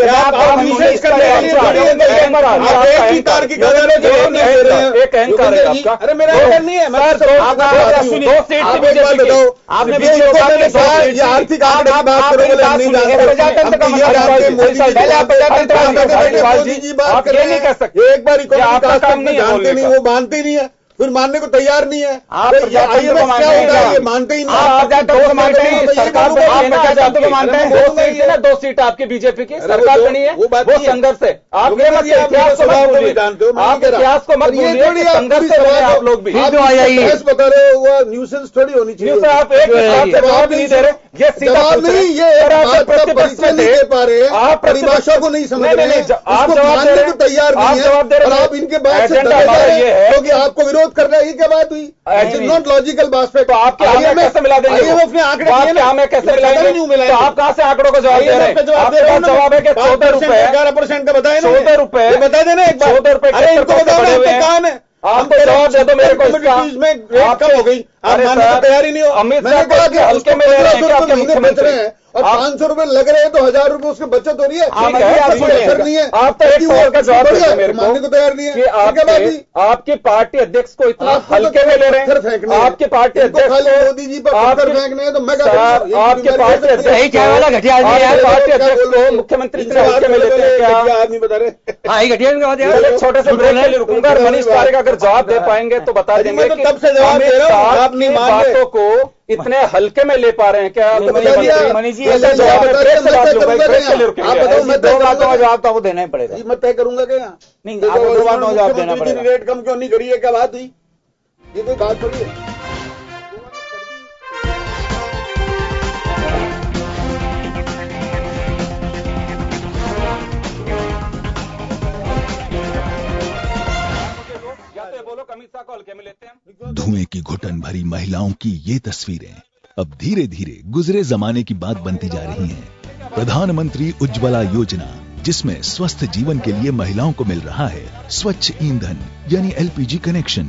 आप रिसर्च करने के लिए एक अहंकार है आपका। अरे मेरा अहंकार नहीं है, दो सीट आपने आर्थिक आंकड़े की बात आप ये नहीं कह सकते। एक बार जानते नहीं, वो मानते नहीं है, फिर मानने को तैयार नहीं है। आप IMF क्या होता है ये मानते ही नहीं। आप मानते हैं, दो सीट आपकी बीजेपी की सरकार बनी है, वो संघर्ष है। आप ये मत इतिहास को मत भूलिए, आप इतिहास को मत भूलिए, संघर्ष से बने आप लोग भी। बता रहे हो, वो न्यूसेंस थोड़ी होनी चाहिए। आप एक जवाब नहीं दे रहे, ये सीधा नहीं, ये परिचय नहीं दे पा रहे, आप परिभाषा को नहीं समझ रहे, आप मानने को तैयार नहीं है, और आप इनके बाद से क्योंकि आपको विरोध करना, ये क्या बात हुई? नॉट लॉजिकल बात पे। तो आपके हमें कैसे मिला देंगे? IMF ने आंकड़े दिए ना, हमें कैसे मिलाएंगे? तो आप कहां से आंकड़ों का जवाब दे रहे हैं? जवाब है कि 14 रुपए 11% का बताए ना, 14 रुपए बता देना एक बार। 14 रुपए। अरे इनको बताओ ना, कौन है? आपको जवाब दे दो मेरे को इसका। में रेट कम हो गई, आप मानने को तैयार ही नहीं हो। अमित मैंने कहा कि हल्के में ले रहे हैं, आपके मुख्यमंत्री हैं और 500 रुपए लग रहे हैं तो 1000 रुपए उसकी बचत हो रही है। असर नहीं है। आप तो एक सवाल का जवाब दे मेरे मानने को तैयार नहीं है कि आपकी पार्टी अध्यक्ष को इतना हल्के में ले रहे हैं। आपकी पार्टी अध्यक्ष मोदी जी पर पत्थर फेंकने हैं तो मैं आपके पार्टी अध्यक्ष को मुख्यमंत्री इतने हल्के में लेते हैं क्या? आदमी बता रहे एक छोटे से ब्रेक के लिए रुकूंगा और मनीष पारेख अगर जवाब दे पाएंगे तो बता देंगे कि तब से जवाब दे रहा हूं, आप नहीं मान रहे। बातों को इतने हल्के में ले पा रहे हैं क्या? मनीष जी ऐसा जवाब दो बातों का जवाब तो आपको देना ही पड़ेगा। मैं तय करूंगा क्या? नहीं, आपको 2 बातों का जवाब देना पड़ेगा। रेट कम क्यों नहीं करी है, क्या बात हुई? ये कोई बात थोड़ी है। धुएं की घुटन भरी महिलाओं की ये तस्वीरें अब धीरे धीरे गुजरे जमाने की बात बनती जा रही हैं। प्रधानमंत्री उज्ज्वला योजना, जिसमें स्वस्थ जीवन के लिए महिलाओं को मिल रहा है स्वच्छ ईंधन यानी LPG कनेक्शन।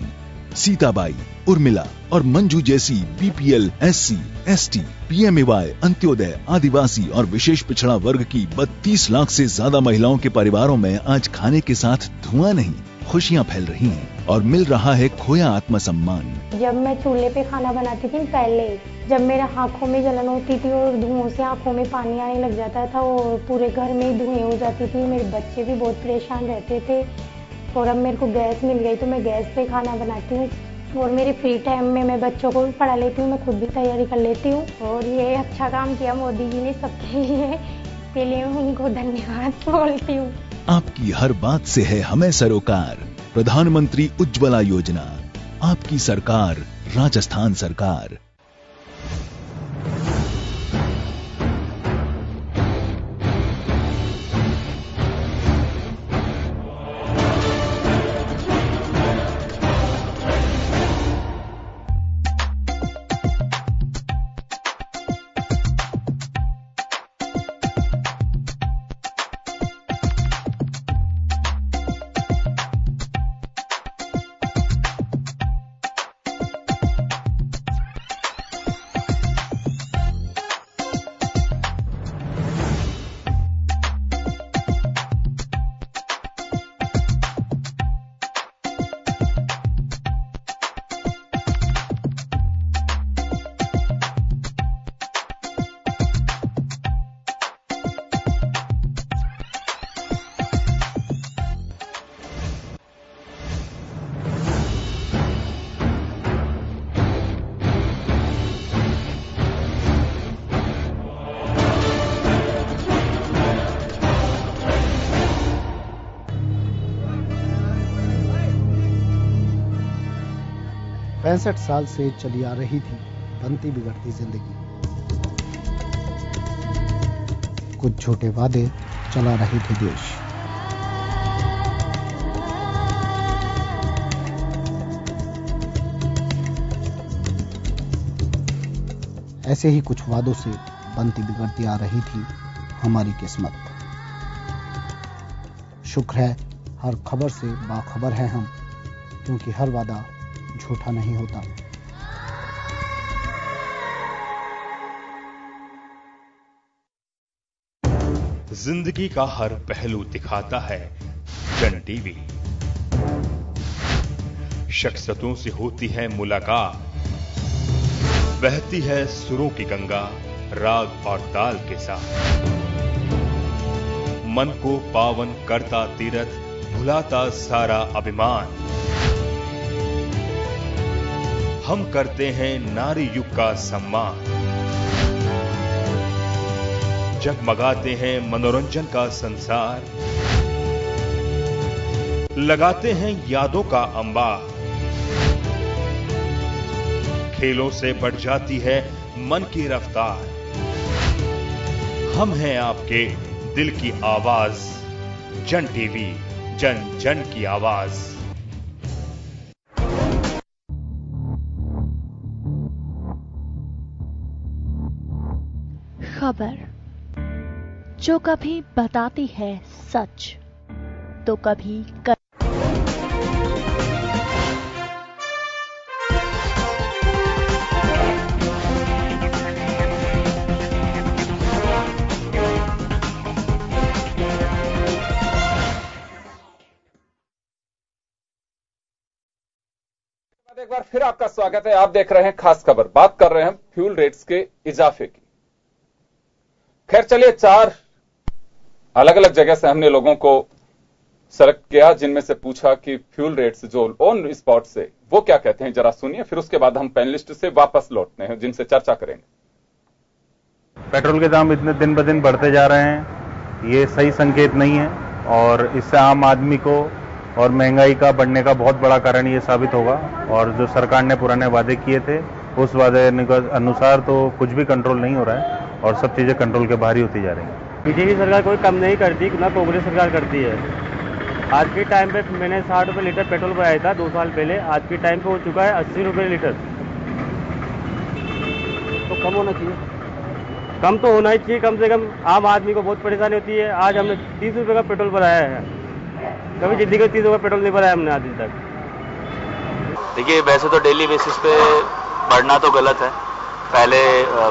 सीताबाई, उर्मिला और मंजू जैसी BPL, SC, ST, PMAY, Antyodaya, आदिवासी और विशेष पिछड़ा वर्ग की 32 लाख से ज्यादा महिलाओं के परिवारों में आज खाने के साथ धुआं नहीं, खुशियां फैल रही हैं और मिल रहा है खोया आत्मसम्मान। जब मैं चूल्हे पे खाना बनाती थी पहले, जब मेरे आंखों में जलन होती थी और धुओं से आंखों में पानी आने लग जाता था और पूरे घर में धुएं हो जाती थी, मेरे बच्चे भी बहुत परेशान रहते थे। और अब मेरे को गैस मिल गई तो मैं गैस पे खाना बनाती हूँ और मेरे फ्री टाइम में मैं बच्चों को भी पढ़ा लेती हूँ, मैं खुद भी तैयारी कर लेती हूँ। और ये अच्छा काम किया मोदी जी ने सबके लिए, इसके लिए मैं उनको धन्यवाद बोलती हूँ। आपकी हर बात से है हमें सरोकार। प्रधानमंत्री उज्ज्वला योजना, आपकी सरकार, राजस्थान सरकार। पैंसठ साल से चली आ रही थी बनती बिगड़ती जिंदगी। कुछ झूठे वादे चला रहे थे देश। ऐसे ही कुछ वादों से बनती बिगड़ती आ रही थी हमारी किस्मत। शुक्र है हर खबर से बाखबर हैं हम, क्योंकि हर वादा झूठा नहीं होता। जिंदगी का हर पहलू दिखाता है जन टीवी। शख्सियतों से होती है मुलाकात, बहती है सुरों की गंगा राग और ताल के साथ। मन को पावन करता तीरथ, भुलाता सारा अभिमान। हम करते हैं नारी युग का सम्मान, जगमगाते हैं मनोरंजन का संसार, लगाते हैं यादों का अंबार। खेलों से बढ़ जाती है मन की रफ्तार। हम हैं आपके दिल की आवाज, जन टीवी, जन जन की आवाज। खबर जो कभी बताती है सच तो कभी एक बार फिर आपका स्वागत है। आप देख रहे हैं खास खबर। बात कर रहे हैं फ्यूल रेट्स के इजाफे की। खैर चलिए, 4 अलग अलग जगह से हमने लोगों को सेलेक्ट किया, जिनमें से पूछा कि फ्यूल रेट्स जो ऑन स्पॉट से वो क्या कहते हैं, जरा सुनिए। फिर उसके बाद हम पैनलिस्ट से वापस लौटते हैं जिनसे चर्चा करेंगे। पेट्रोल के दाम इतने दिन ब दिन बढ़ते जा रहे हैं, ये सही संकेत नहीं है और इससे आम आदमी को और महंगाई का बढ़ने का बहुत बड़ा कारण ये साबित होगा। और जो सरकार ने पुराने वादे किए थे उस वादे अनुसार तो कुछ भी कंट्रोल नहीं हो रहा है और सब चीजें कंट्रोल के बाहर ही होती जा रही हैं। बीजेपी सरकार कोई कम नहीं करती, ना कांग्रेस सरकार करती है। आज के टाइम पे मैंने 60 रुपये लीटर पेट्रोल भराया था 2 साल पहले, आज के टाइम पे हो चुका है 80 रुपये लीटर। तो कम होना चाहिए, कम तो होना ही चाहिए। कम से कम आम आदमी को बहुत परेशानी होती है। आज हमने 30 रुपये का पेट्रोल भराया है, कभी जिंदगी में 30 रुपये पेट्रोल नहीं भराया हमने आज तक। देखिए, वैसे तो डेली बेसिस पे बढ़ना तो गलत है। पहले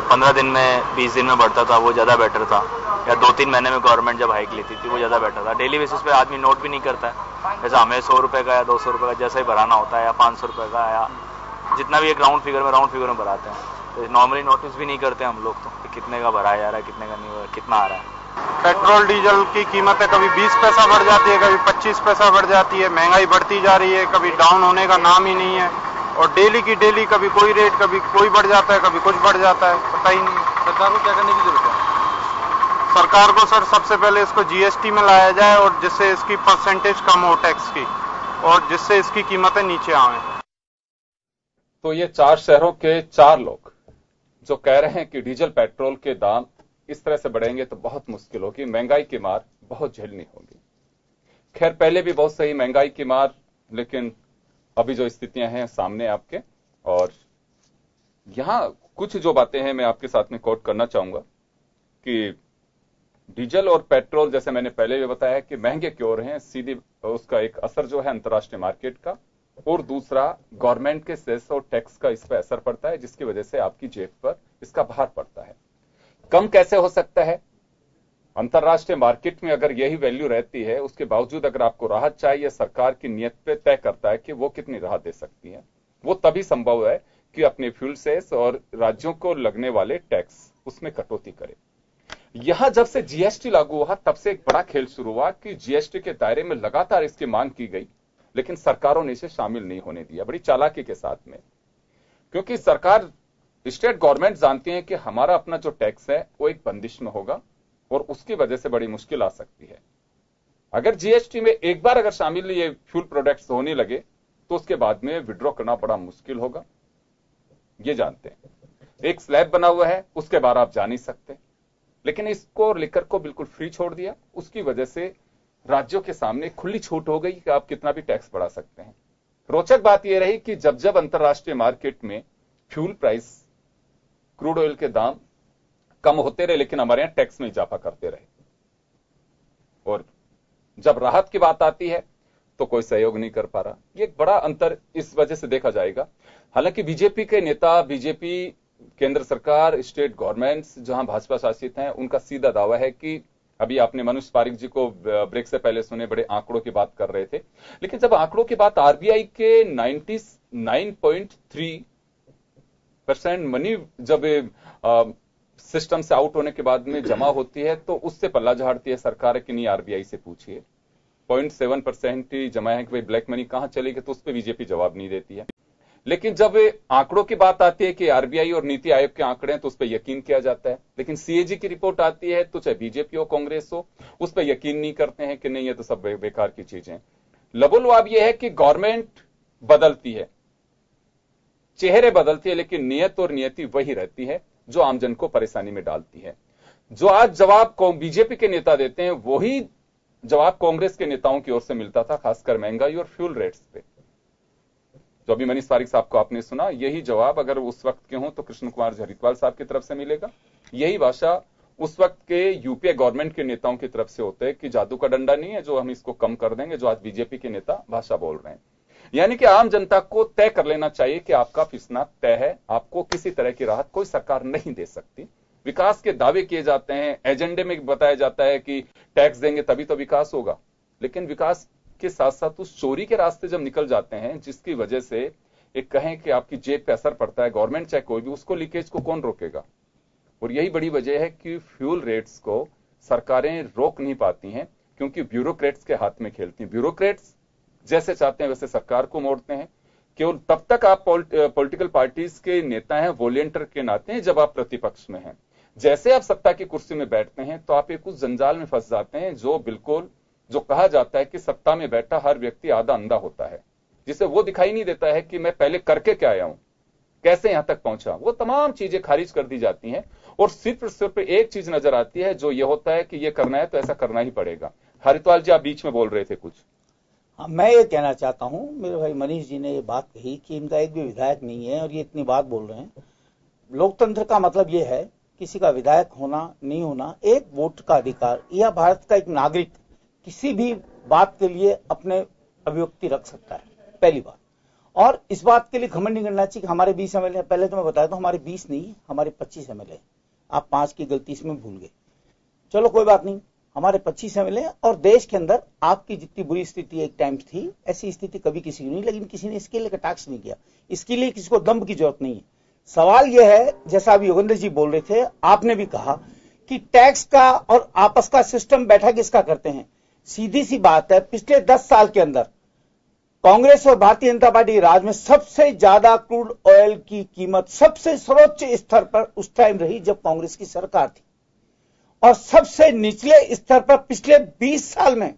15 दिन में 20 दिन में बढ़ता था, वो ज़्यादा बेटर था। या 2-3 महीने में गवर्नमेंट जब हाइक लेती थी वो ज़्यादा बेटर था। डेली बेसिस पे आदमी नोट भी नहीं करता है। जैसे हमें 100 रुपये का या 200 रुपये का जैसे ही भराना होता है, या 500 रुपये का, या जितना भी एक राउंड फिगर में भराते हैं। तो नॉर्मली नोटिस भी नहीं करते हम लोग, तो कितने का भराया जा रहा है, कितने का नहीं हो रहा, कितना आ रहा है। पेट्रोल डीजल की कीमतें कभी 20 पैसा बढ़ जाती है, कभी 25 पैसा बढ़ जाती है। महंगाई बढ़ती जा रही है, कभी डाउन होने का नाम ही नहीं है। और डेली की डेली कभी कोई रेट, कभी कोई बढ़ जाता है, कभी कुछ बढ़ जाता है, पता ही नहीं। सरकार को क्या करने की जरूरत है? सरकार को सर सबसे पहले इसको जीएसटी में लाया जाए और जिससे इसकी परसेंटेज कम हो टैक्स की, और जिससे इसकी कीमतें नीचे आए। तो ये 4 शहरों के 4 लोग जो कह रहे हैं कि डीजल पेट्रोल के दाम इस तरह से बढ़ेंगे तो बहुत मुश्किल होगी, महंगाई की मार बहुत झेलनी होगी। खैर पहले भी बहुत सही महंगाई की मार, लेकिन अभी जो स्थितियां हैं सामने आपके, और यहां कुछ जो बातें हैं मैं आपके साथ में कोट करना चाहूंगा कि डीजल और पेट्रोल, जैसे मैंने पहले भी बताया कि महंगे क्यों रहे हैं, सीधी उसका एक असर जो है अंतर्राष्ट्रीय मार्केट का, और दूसरा गवर्नमेंट के सेस और टैक्स का इस पर असर पड़ता है, जिसकी वजह से आपकी जेब पर इसका भार पड़ता है। कम कैसे हो सकता है? अंतर्राष्ट्रीय मार्केट में अगर यही वैल्यू रहती है, उसके बावजूद अगर आपको राहत चाहिए, सरकार की नीयत पे तय करता है कि वो कितनी राहत दे सकती है। वो तभी संभव है कि अपने फ्यूल सेस और राज्यों को लगने वाले टैक्स उसमें कटौती करे। यहां जब से जीएसटी लागू हुआ तब से एक बड़ा खेल शुरू हुआ कि जीएसटी के दायरे में लगातार इसकी मांग की गई, लेकिन सरकारों ने इसे शामिल नहीं होने दिया, बड़ी चालाकी के साथ में। क्योंकि सरकार, स्टेट गवर्नमेंट जानती है कि हमारा अपना जो टैक्स है वो एक बंदिश में होगा और उसकी वजह से बड़ी मुश्किल आ सकती है। अगर जीएसटी में एक बार अगर शामिल ये फ्यूल प्रोडक्ट्स होने लगे तो उसके बाद में विड्रॉ करना बड़ा मुश्किल होगा, ये जानते हैं। एक स्लैब बना हुआ है, उसके बाद आप जा नहीं सकते, लेकिन इसको लिकर को बिल्कुल फ्री छोड़ दिया। उसकी वजह से राज्यों के सामने खुली छूट हो गई कि आप कितना भी टैक्स बढ़ा सकते हैं। रोचक बात यह रही कि जब जब अंतर्राष्ट्रीय मार्केट में फ्यूल प्राइस क्रूड ऑयल के दाम कम होते रहे, लेकिन हमारे यहां टैक्स में इजाफा करते रहे। और जब राहत की बात आती है तो कोई सहयोग नहीं कर पा रहा। ये एक बड़ा अंतर इस वजह से देखा जाएगा। हालांकि बीजेपी के नेता, बीजेपी केंद्र सरकार, स्टेट गवर्नमेंट्स जहां भाजपा शासित हैं, उनका सीधा दावा है कि अभी आपने मनोज पारिक जी को ब्रेक से पहले सुने, बड़े आंकड़ों की बात कर रहे थे, लेकिन जब आंकड़ों की बात आरबीआई के 99.3% मनी जब सिस्टम से आउट होने के बाद में जमा होती है तो उससे पल्ला झाड़ती है सरकार कि नहीं आरबीआई से पूछिए। 0.7% ही जमा है कि भाई ब्लैक मनी कहां चली गई, तो उस पर बीजेपी जवाब नहीं देती है। लेकिन जब आंकड़ों की बात आती है कि आरबीआई और नीति आयोग के आंकड़े हैं तो उस पर यकीन किया जाता है, लेकिन सीएजी की रिपोर्ट आती है तो चाहे बीजेपी हो कांग्रेस हो, उस पर यकीन नहीं करते हैं कि नहीं ये तो सब बेकार की चीजें। लबोलवाब यह है कि गवर्नमेंट बदलती है, चेहरे बदलती है, लेकिन नियत और नियति वही रहती है जो आमजन को परेशानी में डालती है। जो आज जवाब बीजेपी के नेता देते हैं वही जवाब कांग्रेस के नेताओं की ओर से मिलता था, खासकर महंगाई और फ्यूल रेट्स पे। जो अभी मनीष पारिक साहब को आपने सुना, यही जवाब अगर उस वक्त के हों तो कृष्ण कुमार झरीतवाल साहब की तरफ से मिलेगा। यही भाषा उस वक्त के यूपीए गवर्नमेंट के नेताओं की तरफ से होते हैं कि जादू का डंडा नहीं है जो हम इसको कम कर देंगे, जो आज बीजेपी के नेता भाषा बोल रहे हैं। यानी कि आम जनता को तय कर लेना चाहिए कि आपका फीसना तय है, आपको किसी तरह की राहत कोई सरकार नहीं दे सकती। विकास के दावे किए जाते हैं, एजेंडे में बताया जाता है कि टैक्स देंगे तभी तो विकास होगा, लेकिन विकास के साथ साथ उस चोरी के रास्ते जब निकल जाते हैं जिसकी वजह से एक कहें कि आपकी जेब पे असर पड़ता है, गवर्नमेंट चाहे कोई भी, उसको लीकेज को कौन रोकेगा। और यही बड़ी वजह है कि फ्यूल रेट्स को सरकारें रोक नहीं पाती हैं, क्योंकि ब्यूरोक्रेट्स के हाथ में खेलती हैं। ब्यूरोक्रेट्स जैसे चाहते हैं वैसे सरकार को मोड़ते हैं। केवल तब तक आप पॉलिटिकल पार्टीज के नेता हैं वॉलेंटियर के नाते हैं जब आप प्रतिपक्ष में हैं। जैसे आप सत्ता की कुर्सी में बैठते हैं तो आप एक उस जंजाल में फंस जाते हैं जो कहा जाता है कि सत्ता में बैठा हर व्यक्ति आधा अंधा होता है, जिसे वो दिखाई नहीं देता है कि मैं पहले करके क्या आया हूं, कैसे यहां तक पहुंचा। वो तमाम चीजें खारिज कर दी जाती हैं और सिर्फ एक चीज नजर आती है, जो ये होता है कि ये करना है तो ऐसा करना ही पड़ेगा। हरिद्वार जी आप बीच में बोल रहे थे कुछ। हाँ, मैं ये कहना चाहता हूं, मेरे भाई मनीष जी ने ये बात कही कि इनका एक भी विधायक नहीं है और ये इतनी बात बोल रहे हैं। लोकतंत्र का मतलब ये है किसी का विधायक होना नहीं होना, एक वोट का अधिकार, यह भारत का एक नागरिक किसी भी बात के लिए अपने अभिव्यक्ति रख सकता है, पहली बात। और इस बात के लिए घमंड नहीं करना चाहिए कि हमारे 20 एमएलए, पहले तो मैं बताया था हमारे 20 नहीं, हमारे 25 एमएलए, आप 5 की गलती इसमें भूल गए, चलो कोई बात नहीं, हमारे 25 एमएलए। और देश के अंदर आपकी जितनी बुरी स्थिति एक टाइम थी, ऐसी स्थिति कभी किसी की नहीं, लेकिन किसी ने इसके लिए टैक्स नहीं किया। इसके लिए किसी को दम्भ की जरूरत नहीं है। सवाल यह है, जैसा अभी योगेंद्र जी बोल रहे थे, आपने भी कहा कि टैक्स का और आपस का सिस्टम बैठा किसका करते हैं। सीधी सी बात है, पिछले 10 साल के अंदर कांग्रेस और भारतीय जनता पार्टी राज में सबसे ज्यादा क्रूड ऑयल की कीमत सबसे सर्वोच्च स्तर पर उस टाइम रही जब कांग्रेस की सरकार थी, और सबसे निचले स्तर पर पिछले 20 साल में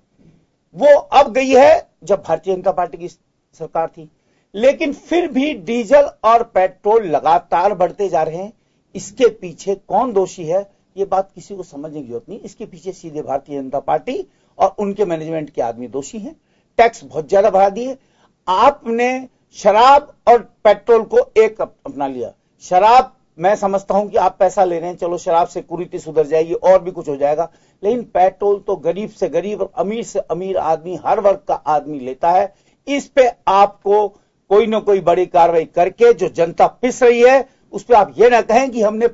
वो अब गई है जब भारतीय जनता पार्टी की सरकार थी। लेकिन फिर भी डीजल और पेट्रोल लगातार बढ़ते जा रहे हैं। इसके पीछे कौन दोषी है, ये बात किसी को समझने की जरूरत नहीं। इसके पीछे सीधे भारतीय जनता पार्टी और उनके मैनेजमेंट के आदमी दोषी हैं। टैक्स बहुत ज्यादा बढ़ा दिए। आपने शराब और पेट्रोल को एक अपना लिया। शराब मैं समझता हूं कि आप पैसा ले रहे हैं, चलो शराब से कुरीति सुधर जाएगी और भी कुछ हो जाएगा, लेकिन पेट्रोल तो गरीब से गरीब और अमीर से अमीर आदमी, हर वर्ग का आदमी लेता है। इस पे आपको कोई ना कोई बड़ी कार्रवाई करके, जो जनता पिस रही है उस पर आप ये ना कहें कि हमने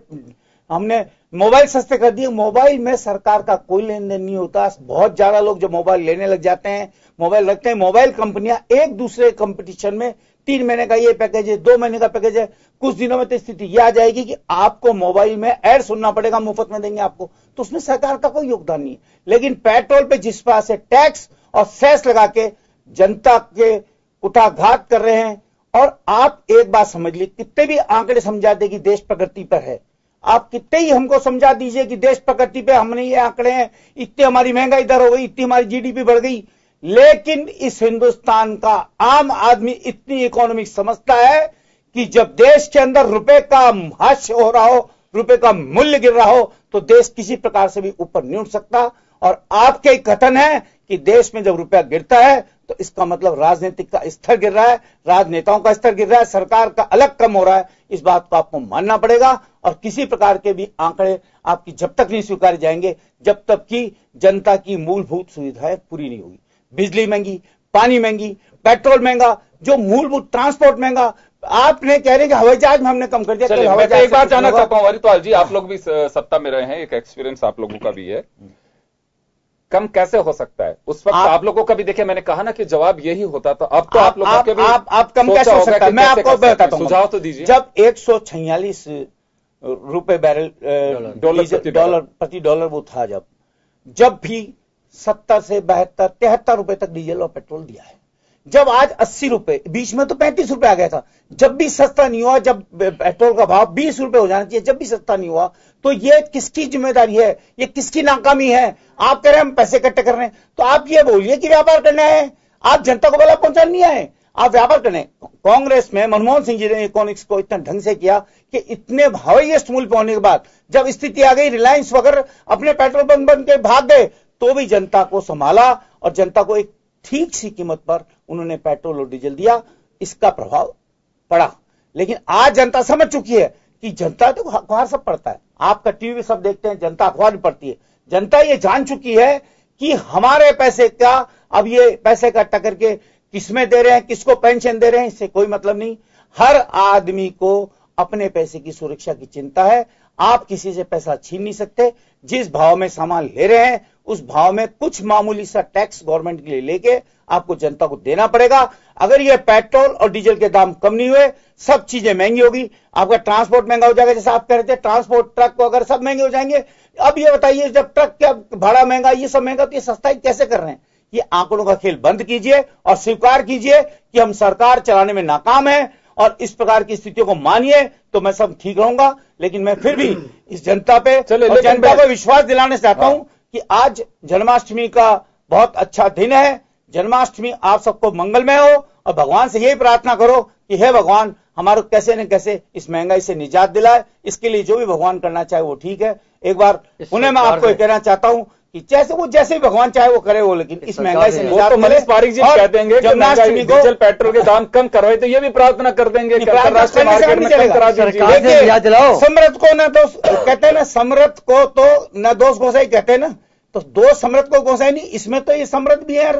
मोबाइल सस्ते कर दिए। मोबाइल में सरकार का कोई लेन देन नहीं होता। बहुत ज्यादा लोग जब मोबाइल लेने लग जाते हैं, मोबाइल रखते हैं, मोबाइल कंपनियां एक दूसरे कंपटीशन में 3 महीने का ये पैकेज है, 2 महीने का पैकेज है, कुछ दिनों में तो स्थिति यह आ जाएगी कि आपको मोबाइल में ऐड सुनना पड़ेगा, मुफ्त में देंगे आपको, तो उसमें सरकार का कोई योगदान नहीं है। लेकिन पेट्रोल पे जिस पास से टैक्स और सेस लगा के जनता के कुठाघात कर रहे हैं। और आप एक बात समझ लीजिए, कितने भी आंकड़े समझाते कि देश प्रगति पर है, आप कितने ही हमको समझा दीजिए कि देश प्रगति पे हमने ये आंकड़े हैं, इतनी हमारी महंगाई दर हो गई, इतनी हमारी जीडीपी बढ़ गई, लेकिन इस हिंदुस्तान का आम आदमी इतनी इकोनॉमिक समझता है कि जब देश के अंदर रुपए का ह्रास हो रहा हो, रुपए का मूल्य गिर रहा हो, तो देश किसी प्रकार से भी ऊपर नहीं उठ सकता। और आपके कथन है कि देश में जब रुपया गिरता है तो इसका मतलब राजनीतिक का स्तर गिर रहा है, राजनेताओं का स्तर गिर रहा है, सरकार का अलग कम हो रहा है। इस बात को आपको मानना पड़ेगा और किसी प्रकार के भी आंकड़े आपकी जब तक नहीं स्वीकारे जाएंगे जब तक कि जनता की मूलभूत सुविधाएं पूरी नहीं होगी। बिजली महंगी, पानी महंगी, पेट्रोल महंगा, जो मूलभूत ट्रांसपोर्ट महंगा। आपने कह रहे हैं कि हवाई जहाज में हमने कम कर दिया। मैं तो एक बात जानना चाहता हूं हरिद्वार जी, आप लोग भी सत्ता में रहे हैं, एक एक्सपीरियंस आप लोगों का भी है, कम कैसे हो सकता है? उस वक्त आप लोगों का भी देखिए, मैंने कहा ना कि जवाब यही होता था। अब तो आप लोगों के भी आप कम कैसे हो सकता है? मैं आपको बताता हूं, सुझाव तो दीजिए। जब 146 रुपए बैरल डॉलर प्रति डॉलर वो था, जब भी 70 से 72 73 रुपए तक डीजल और पेट्रोल दिया है। जब आज 80 रुपए, बीच में तो 35 रुपए आ गया था, जब भी सस्ता नहीं हुआ, जब पेट्रोल का भाव 20 रुपए हो जाना चाहिए, जब भी सस्ता नहीं हुआ, तो ये किसकी जिम्मेदारी है? ये किसकी नाकामी है? आप कह रहे हैं हम पैसे इकट्ठे कर रहे हैं, तो आप ये बोलिए कि व्यापार करना है, आप जनता को भला पहुंचाना नहीं आए, आप व्यापार करने। कांग्रेस में मनमोहन सिंह जी ने इकोनॉमिक्स को इतना ढंग से किया कि इतने हाईएस्ट मूल्य पे होने के बाद जब स्थिति आ गई, रिलायंस वगैरह अपने पेट्रोल पंप बन के भाग गए, तो भी जनता को संभाला और जनता को एक ठीक सी कीमत पर उन्होंने पेट्रोल और डीजल दिया। इसका प्रभाव पड़ा, लेकिन आज जनता समझ चुकी है कि जनता तो अखबार सब पढ़ता है, आपका टीवी सब देखते हैं, जनता अखबार भी पढ़ती है। जनता ये जान चुकी है कि हमारे पैसे का, अब ये पैसे इकट्ठा करके किसमें दे रहे हैं, किसको पेंशन दे रहे हैं, इससे कोई मतलब नहीं। हर आदमी को अपने पैसे की सुरक्षा की चिंता है। आप किसी से पैसा छीन नहीं सकते। जिस भाव में सामान ले रहे हैं उस भाव में कुछ मामूली सा टैक्स गवर्नमेंट के लिए लेके आपको जनता को देना पड़ेगा। अगर ये पेट्रोल और डीजल के दाम कम नहीं हुए, सब चीजें महंगी होगी, आपका ट्रांसपोर्ट महंगा हो जाएगा। जैसे आप कह रहे थे ट्रांसपोर्ट, ट्रक को अगर सब महंगे हो जाएंगे, अब ये बताइए जब ट्रक का भाड़ा महंगा, ये सब महंगा, तो ये सस्ताई कैसे कर रहे हैं? ये आंकड़ों का खेल बंद कीजिए और स्वीकार कीजिए कि हम सरकार चलाने में नाकाम है और इस प्रकार की स्थितियों को मानिए, तो मैं सब ठीक रहूंगा। लेकिन मैं फिर भी इस जनता पे और जनता को विश्वास दिलाना चाहता हूं कि आज जन्माष्टमी का बहुत अच्छा दिन है। जन्माष्टमी आप सबको मंगलमय हो और भगवान से यही प्रार्थना करो कि हे भगवान हमारे कैसे न कैसे इस महंगाई से निजात दिलाए। इसके लिए जो भी भगवान करना चाहे वो ठीक है। एक बार पुनः मैं आपको कहना चाहता हूं कि जैसे भी भगवान चाहे वो करे वो, लेकिन इस महंगाई से निजात मिले। मनीष पारिक जी कह देंगे जन्माष्टमी को डीजल पेट्रोल के दाम कम करवाए, तो ये भी प्रार्थना कर देंगे कि अंतर्राष्ट्रीय मार्केट में कम करा दीजिए। समृद्ध को न दोष कहते हैं ना, समृद्ध को तो न दोष गोसाई कहते हैं ना, तो दोष समृद्ध को गोसाई नहीं, इसमें तो ये समृद्ध भी है,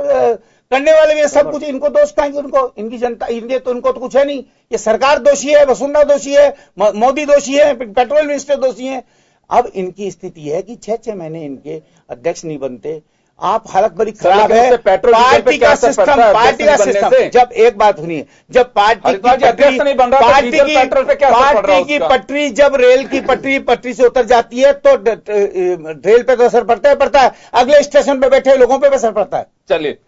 करने वाले भी है, सब कुछ। इनको दोष कहेंगे, उनको, इनकी जनता, इनके तो उनको तो कुछ है नहीं। ये सरकार दोषी है, वसुंधरा दोषी है, मोदी दोषी है, पेट्रोल मिनिस्टर दोषी है। अब इनकी स्थिति है कि 6-6 महीने इनके अध्यक्ष नहीं बनते। आप हालत बड़ी खराब है। पार्टी का सिस्टम, पार्टी का सिस्टम, जब एक बात सुनिए, जब पार्टी की पटरी, जब रेल की पटरी से उतर जाती है तो रेल पे तो असर पड़ता है, अगले स्टेशन पे बैठे लोगों पे भी असर पड़ता है। चलिए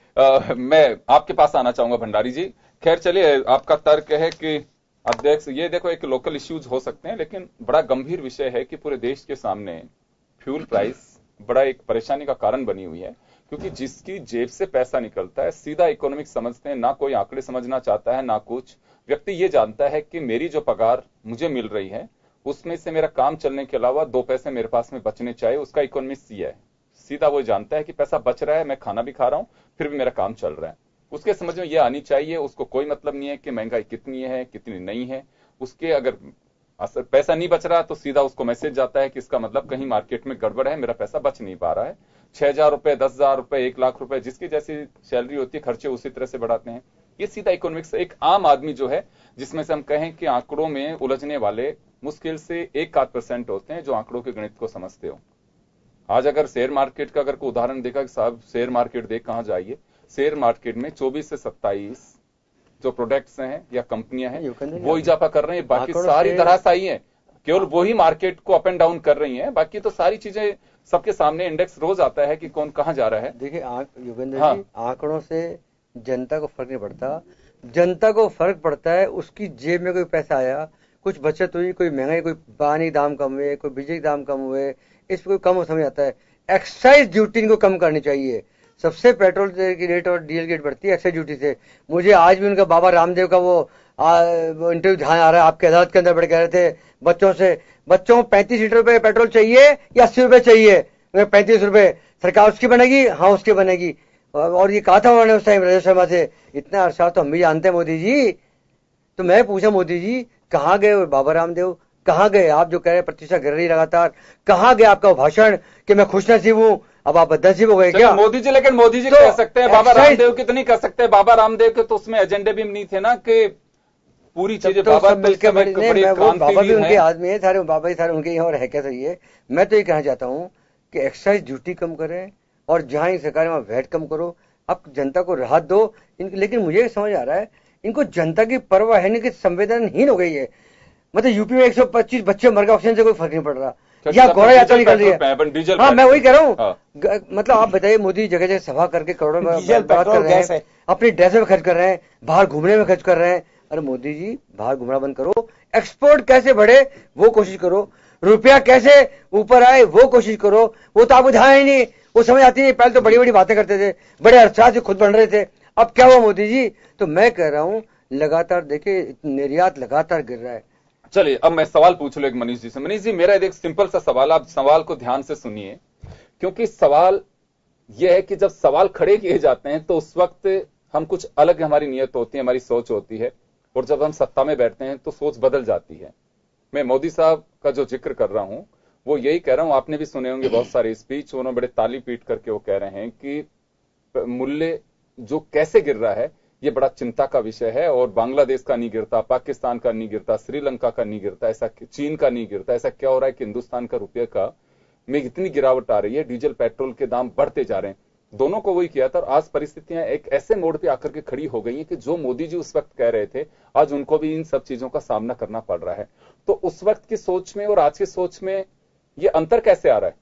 मैं आपके पास आना चाहूंगा भंडारी जी। खैर चलिए, आपका तर्क है कि अध्यक्ष, ये देखो एक लोकल इश्यूज हो सकते हैं, लेकिन बड़ा गंभीर विषय है कि पूरे देश के सामने फ्यूल प्राइस बड़ा एक परेशानी का कारण बनी हुई है, क्योंकि जिसकी जेब से पैसा निकलता है सीधा इकोनॉमिक्स समझते हैं, ना कोई आंकड़े समझना चाहता है ना कुछ। व्यक्ति ये जानता है कि मेरी जो पगार मुझे मिल रही है उसमें से मेरा काम चलने के अलावा 2 पैसे मेरे पास में बचने चाहिए, उसका इकोनॉमिक्स ये है। सीधा वो जानता है कि पैसा बच रहा है, मैं खाना भी खा रहा हूं, फिर भी मेरा काम चल रहा है। उसके समझ में ये आनी चाहिए, उसको कोई मतलब नहीं है कि महंगाई कितनी है कितनी नहीं है। उसके अगर पैसा नहीं बच रहा तो सीधा उसको मैसेज जाता है कि इसका मतलब कहीं मार्केट में गड़बड़ है, मेरा पैसा बच नहीं पा रहा है। 6,000 रुपए, 10,000 रुपए, 1 लाख रुपए, जिसकी जैसी सैलरी होती है खर्चे उसी तरह से बढ़ाते हैं। ये सीधा इकोनॉमिक्स। एक आम आदमी जो है, जिसमें से हम कहें कि आंकड़ों में उलझने वाले मुश्किल से 1-8% होते हैं जो आंकड़ों के गणित को समझते हो। आज अगर शेयर मार्केट का अगर कोई उदाहरण देखा कि साहब शेयर मार्केट देख कहां जाइए, शेयर मार्केट में 24 से 27 जो प्रोडक्ट्स हैं या कंपनियां हैं वो इजाफा कर रहे हैं, बाकी सारी धराशायी हैं। केवल वही मार्केट को अप एंड डाउन कर रही हैं, बाकी तो सारी चीजें सबके सामने, इंडेक्स रोज आता है कि कौन कहां जा रहा है। देखिए योगेंद्र जी, आंकड़ों से जनता को फर्क नहीं पड़ता। जनता को फर्क पड़ता है उसकी जेब में कोई पैसा आया, कुछ बचत हुई, कोई महंगाई, कोई पानी दाम कम हुए, कोई बिजली दाम कम हुए, इस पर कोई कम समझ आता है। एक्साइज ड्यूटी इनको कम करनी चाहिए। सबसे पेट्रोल की रेट और डीजल की रेट बढ़ती है एक्साइज ड्यूटी से। मुझे आज भी उनका बाबा रामदेव का वो इंटरव्यू ध्यान आ रहा है, आपके अदालत के अंदर बैठ कह रहे थे बच्चों को 35 लीटर रुपए पेट्रोल चाहिए या 80 रुपए चाहिए? 35 रुपए, सरकार उसकी बनेगी? हाँ उसकी बनेगी। और ये कहा था उन्होंने उस टाइम राजेश शर्मा से, इतना अरसा तो हम भी जानते हैं मोदी जी। तो मैं पूछा मोदी जी कहाँ गए बाबा रामदेव, कहाँ गए आप जो कह रहे प्रतिष्ठा गिर रही लगातार, कहाँ गए आपका भाषण कि मैं खुश नसीब हूँ, अब आप बदनसीब हो गए क्या मोदी जी? लेकिन मोदी जी तो कह सकते हैं, बाबा रामदेव की तो नहीं कह सकते। बाबा रामदेव के तो उसमें एजेंडे भी नहीं थे ना कि पूरी चीजें बाबा मिलकर बाबा भी उनके आदमी है, सारे बाबा ही सारे उनके ही और है क्या सही है। मैं तो ये कहना चाहता हूँ कि एक्साइज ड्यूटी कम करें और जहां ही सरकार वहां वैट कम करो, अब जनता को राहत दो। लेकिन मुझे समझ आ रहा है इनको जनता की परवाह है नहीं कि संवेदनहीन हो गई है। मतलब यूपी में 125 बच्चे मर गए, ऑक्सीजन से कोई फर्क नहीं पड़ रहा, या घोड़ा यात्रा निकल रही है। हाँ मैं वही कह रहा हूँ, मतलब आप बताइए मोदी जगह जगह सभा करके करोड़ों में बात कर रहे हैं, अपनी ड्रेस में खर्च कर रहे हैं, बाहर घूमने में खर्च कर रहे हैं। अरे मोदी जी बाहर घूमना बंद करो, एक्सपोर्ट कैसे बढ़े वो कोशिश करो, रुपया कैसे ऊपर आए वो कोशिश करो। वो तो आपको ध्यान ही नहीं, वो समझ आती नहीं। पहले तो बड़ी बड़ी बातें करते थे, बड़े अरसा से खुद बन रहे थे, अब क्या हुआ मोदी जी? तो मैं कह रहा हूं लगातार देखिए निर्यात लगातार गिर रहा है। चलिए अब मैं सवाल पूछ लूं एक मनीष जी से। मनीष जी मेरा एक सिंपल सा सवाल, आप सवाल को ध्यान से सुनिए, क्योंकि सवाल यह है कि जब सवाल खड़े किए जाते हैं तो उस वक्त हम कुछ अलग हमारी नियत होती है, हमारी सोच होती है, और जब हम सत्ता में बैठते हैं तो सोच बदल जाती है। मैं मोदी साहब का जो जिक्र कर रहा हूं वो यही कह रहा हूं, आपने भी सुने होंगे बहुत सारे स्पीच, उन्होंने बड़े ताली पीट करके वो कह रहे हैं कि मूल्य जो कैसे गिर रहा है ये बड़ा चिंता का विषय है, और बांग्लादेश का नहीं गिरता, पाकिस्तान का नहीं गिरता, श्रीलंका का नहीं गिरता, ऐसा चीन का नहीं गिरता, ऐसा क्या हो रहा है कि हिंदुस्तान का रुपये का में इतनी गिरावट आ रही है, डीजल पेट्रोल के दाम बढ़ते जा रहे हैं। दोनों को वही किया था, और आज परिस्थितियां एक ऐसे मोड़ पे आकर के खड़ी हो गई हैं कि जो मोदी जी उस वक्त कह रहे थे आज उनको भी इन सब चीजों का सामना करना पड़ रहा है। तो उस वक्त की सोच में और आज की सोच में ये अंतर कैसे आ रहा है?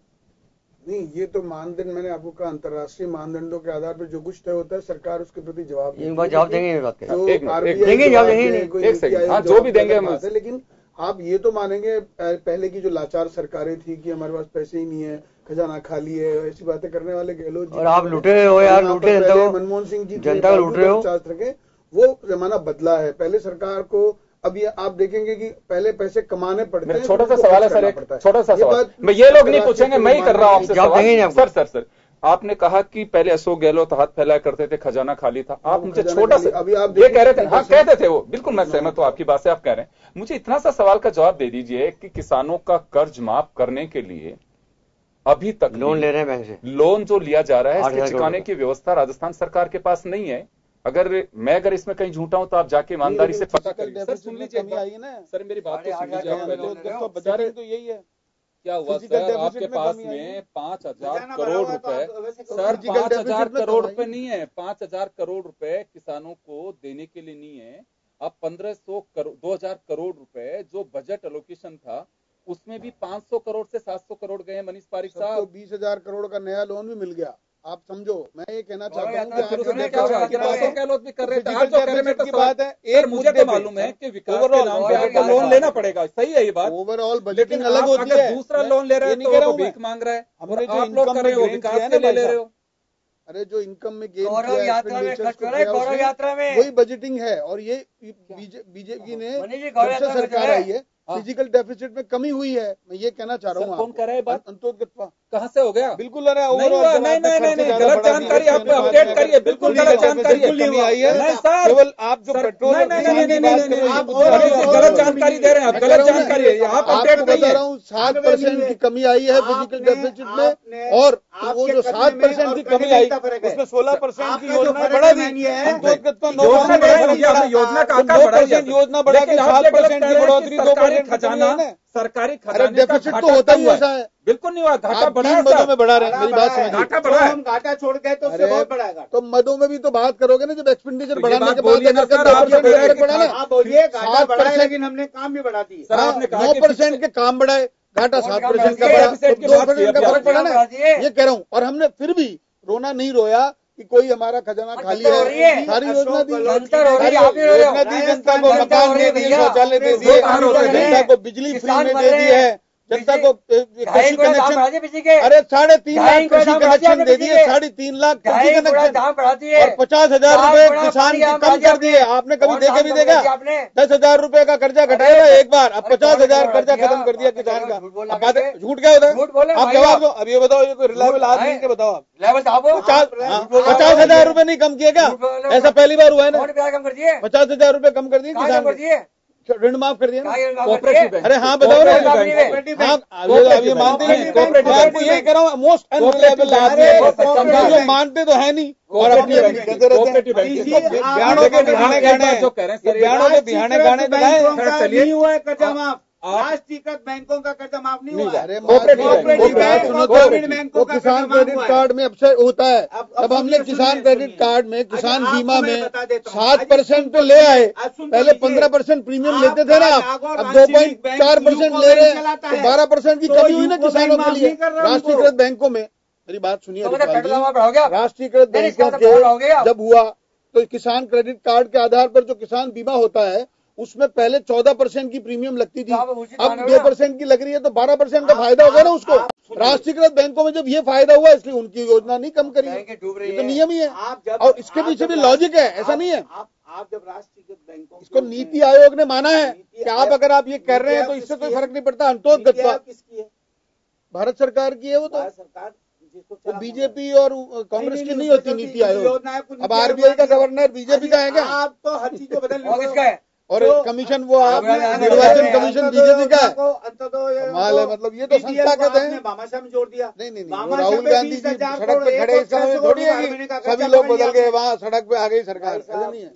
नहीं, ये तो मानदंड मैंने आपको कहा, अंतर्राष्ट्रीय मानदंडों के आधार पर जो कुछ तय होता है सरकार उसके प्रति जवाब देंगे। जो भी देंगे, लेकिन आप ये तो मानेंगे पहले की जो लाचार सरकारें थी कि हमारे पास पैसे ही नहीं है, खजाना खाली है, ऐसी बातें करने वाले गहलोत जी, और आप लूटे हो यार, लूटे मनमोहन सिंह जी जनता को लूट रहे हो, वो जमाना बदला है। पहले सरकार को अब ये आप देखेंगे कि पहले पैसे कमाने पड़ते हैं। छोटा सा सवाल है सर, एक छोटा सा सवाल, मैं ये लोग नहीं पूछेंगे, मैं ही कर रहा हूं आपसे सवाल। सर आपने कहा कि पहले अशोक गहलोत हाथ फैलाया करते थे, खजाना खाली था। आप मुझे छोटा सा अभी आप ये कह रहे थे, हाँ कहते थे वो, बिल्कुल मैं सहमत हूं आपकी बात से। आप कह रहे हैं, मुझे इतना सा सवाल का जवाब दे दीजिए कि किसानों का कर्ज माफ करने के लिए अभी तक लोन ले रहे हैं बैंक से, लोन जो लिया जा रहा है इसके चुकाने की व्यवस्था राजस्थान सरकार के पास नहीं है। अगर इसमें कहीं झूठा हूं तो आप जाके ईमानदारी से पता करिए। सर सुन लीजिए, सर मेरी बात तो सुन लीजिए। तो यही है क्या हुआ सर, आपके पास में 5,000 करोड़ रुपए, सर 5,000 करोड़ रुपए नहीं है, 5,000 करोड़ रुपए किसानों को देने के लिए नहीं है। अब 1,500 करोड़ 2,000 करोड़ रुपए जो बजट एलोकेशन था उसमें भी 500 करोड़ से 700 करोड़ गए मनीष पारिक साहब। 20,000 करोड़ का नया लोन भी मिल गया। आप समझो, मैं ये कहना चाहता हूँ गहलोत भी कर रहे थे, आप जो कह रहे हैं बात है, एक मुझे तो मालूम है कि विकास के नाम पे आपको लोन लेना पड़ेगा, सही है ये बात। ओवरऑल बजटिंग अलग होती है, दूसरा लोन ले रहे हैं तो भीख मांग रहा है, और आप लोग कर रहे हो विकास के लिए ले रहे हो। अरे जो इनकम में गेन यात्रा में वही बजटिंग है, और ये बीजेपी ने जब से सरकार आई है फिजिकल डेफिसिट में कमी हुई है। मैं ये कहना चाह रहा हूँ। कौन कह रहा है बात? अंतोगत्वा कहाँ से हो गया? बिल्कुल नहीं, गलत जानकारी आप अपडेट करिए, बिल्कुल गलत जानकारी आई है। केवल आप जो पेट्रोल गलत जानकारी दे रहे हैं, आप गलत जानकारी है, आप अपडेट बता रहा हूँ। 7% की कमी आई है फिजिकल डेफिसिट में, और वो जो 7% की कमी आई उसमें 16% की योजना बढ़ा दी है। योजना का योजना बढ़ा के 7% की बढ़ोतरी, 2% खजाना, सरकारी खजाना डेफिसिट तो होता ही ऐसा है। बिल्कुल नहीं हुआ, घाटा बढ़ा है, मदों में बढ़ा रहे हैं। मेरी बात समझिए, घाटा बढ़ा है, हम घाटा छोड़ गए तो उससे बहुत बढ़ाएगा। तो मदों में भी तो बात करोगे ना, जब एक्सपेंडिचर बढ़ाने के बाद बोलिए घाटा बढ़ाए, लेकिन हमने काम भी बढ़ा दी। 9% के काम बढ़ाए, घाटा 7% का बढ़ा, 2% का फर्क पड़ा ना। ये कह रहा हूँ, और हमने फिर भी रोना नहीं रोया कि कोई हमारा खजाना खाली है। सारी योजना दी, योजना दी जनता को, मकान दे दिए, शौचालय दे दिए, जनता को बिजली फ्री में दे दी है, जनता को कृषि कनेक्शन, अरे 3.5 लाख कृषि कनेक्शन दे दिए, 3.5 लाख कृषि कनेक्शन और 50,000 रुपए किसान की कम कर दिए। आपने कभी देखे भी देखा? 10,000 रुपए का कर्जा घटाया था एक बार, अब 50,000 कर्जा खत्म कर दिया किसान का। अब बात झूठ क्या होता है? आप जवाब दो। अब ये बताओ, ये कोई रिलायबल आदमी के बताओ आप। 50,000 रुपए नहीं कम किए क्या? ऐसा पहली बार हुआ है ना? 50,000 रुपए कम कर दिए किसान के, ऋण माफ कर दिया ना कोऑपरेटिव। अरे हाँ बताओ ना, हाँ अब ये मानते हैं। मैं आपको यही कह रहा हूँ, मोस्ट अनरिलायबल आदमी है, जो मानते तो है नहीं और अपनी कोऑपरेटिव बैंक बयानों के बिहाने गाने जो कह रहे हैं, बयानों के बिहाने गाने नहीं हुआ है कर्जा माफ, राष्ट्रीयकृत बैंकों का कर्जा माफ नहीं हुआ है। वो किसान क्रेडिट कार्ड में अवसर होता है। अब हमने किसान क्रेडिट कार्ड में, किसान बीमा में 7% पे ले आए। पहले 15% प्रीमियम लेते थे ना, अब 2.4% ले रहे हैं, तो 12% की कमी हुई ना किसानों के लिए। राष्ट्रीयकृत बैंकों में, मेरी बात सुनिए, राष्ट्रीयकृत बैंकों के जब हुआ तो किसान क्रेडिट कार्ड के आधार पर जो किसान बीमा होता है उसमें पहले 14% की प्रीमियम लगती थी, अब 2% की लग रही है, तो 12% का फायदा होगा ना उसको। राष्ट्रीयकृत बैंकों में जब ये फायदा हुआ इसलिए उनकी योजना नहीं कम करी, ये तो नियम ही है और इसके पीछे भी लॉजिक है, ऐसा नहीं है। आप जब राष्ट्रीयकृत बैंकों, इसको नीति आयोग ने माना है कि आप अगर आप ये कर रहे हैं तो इससे कोई फर्क नहीं पड़ता। अंतोगत्वा किसकी है? भारत सरकार की है, वो तो सरकार तो बीजेपी और कांग्रेस की नहीं होती नीति आयोग। अब आरबीआई का गवर्नर बीजेपी का है क्या? आप तो हर चीज को बदल और कमीशन वो आप निर्वाचन कमीशन बीजेपी का है, कमाल है। मतलब ये तो संस्था कहते हैं, भामाशाह में जोड़ दिया। नहीं, वो राहुल गांधी जी सड़क पे खड़े इस समय थोड़ी है कि सभी लोग बदल गए, वहाँ सड़क पे आ गई सरकार, ऐसा नहीं है।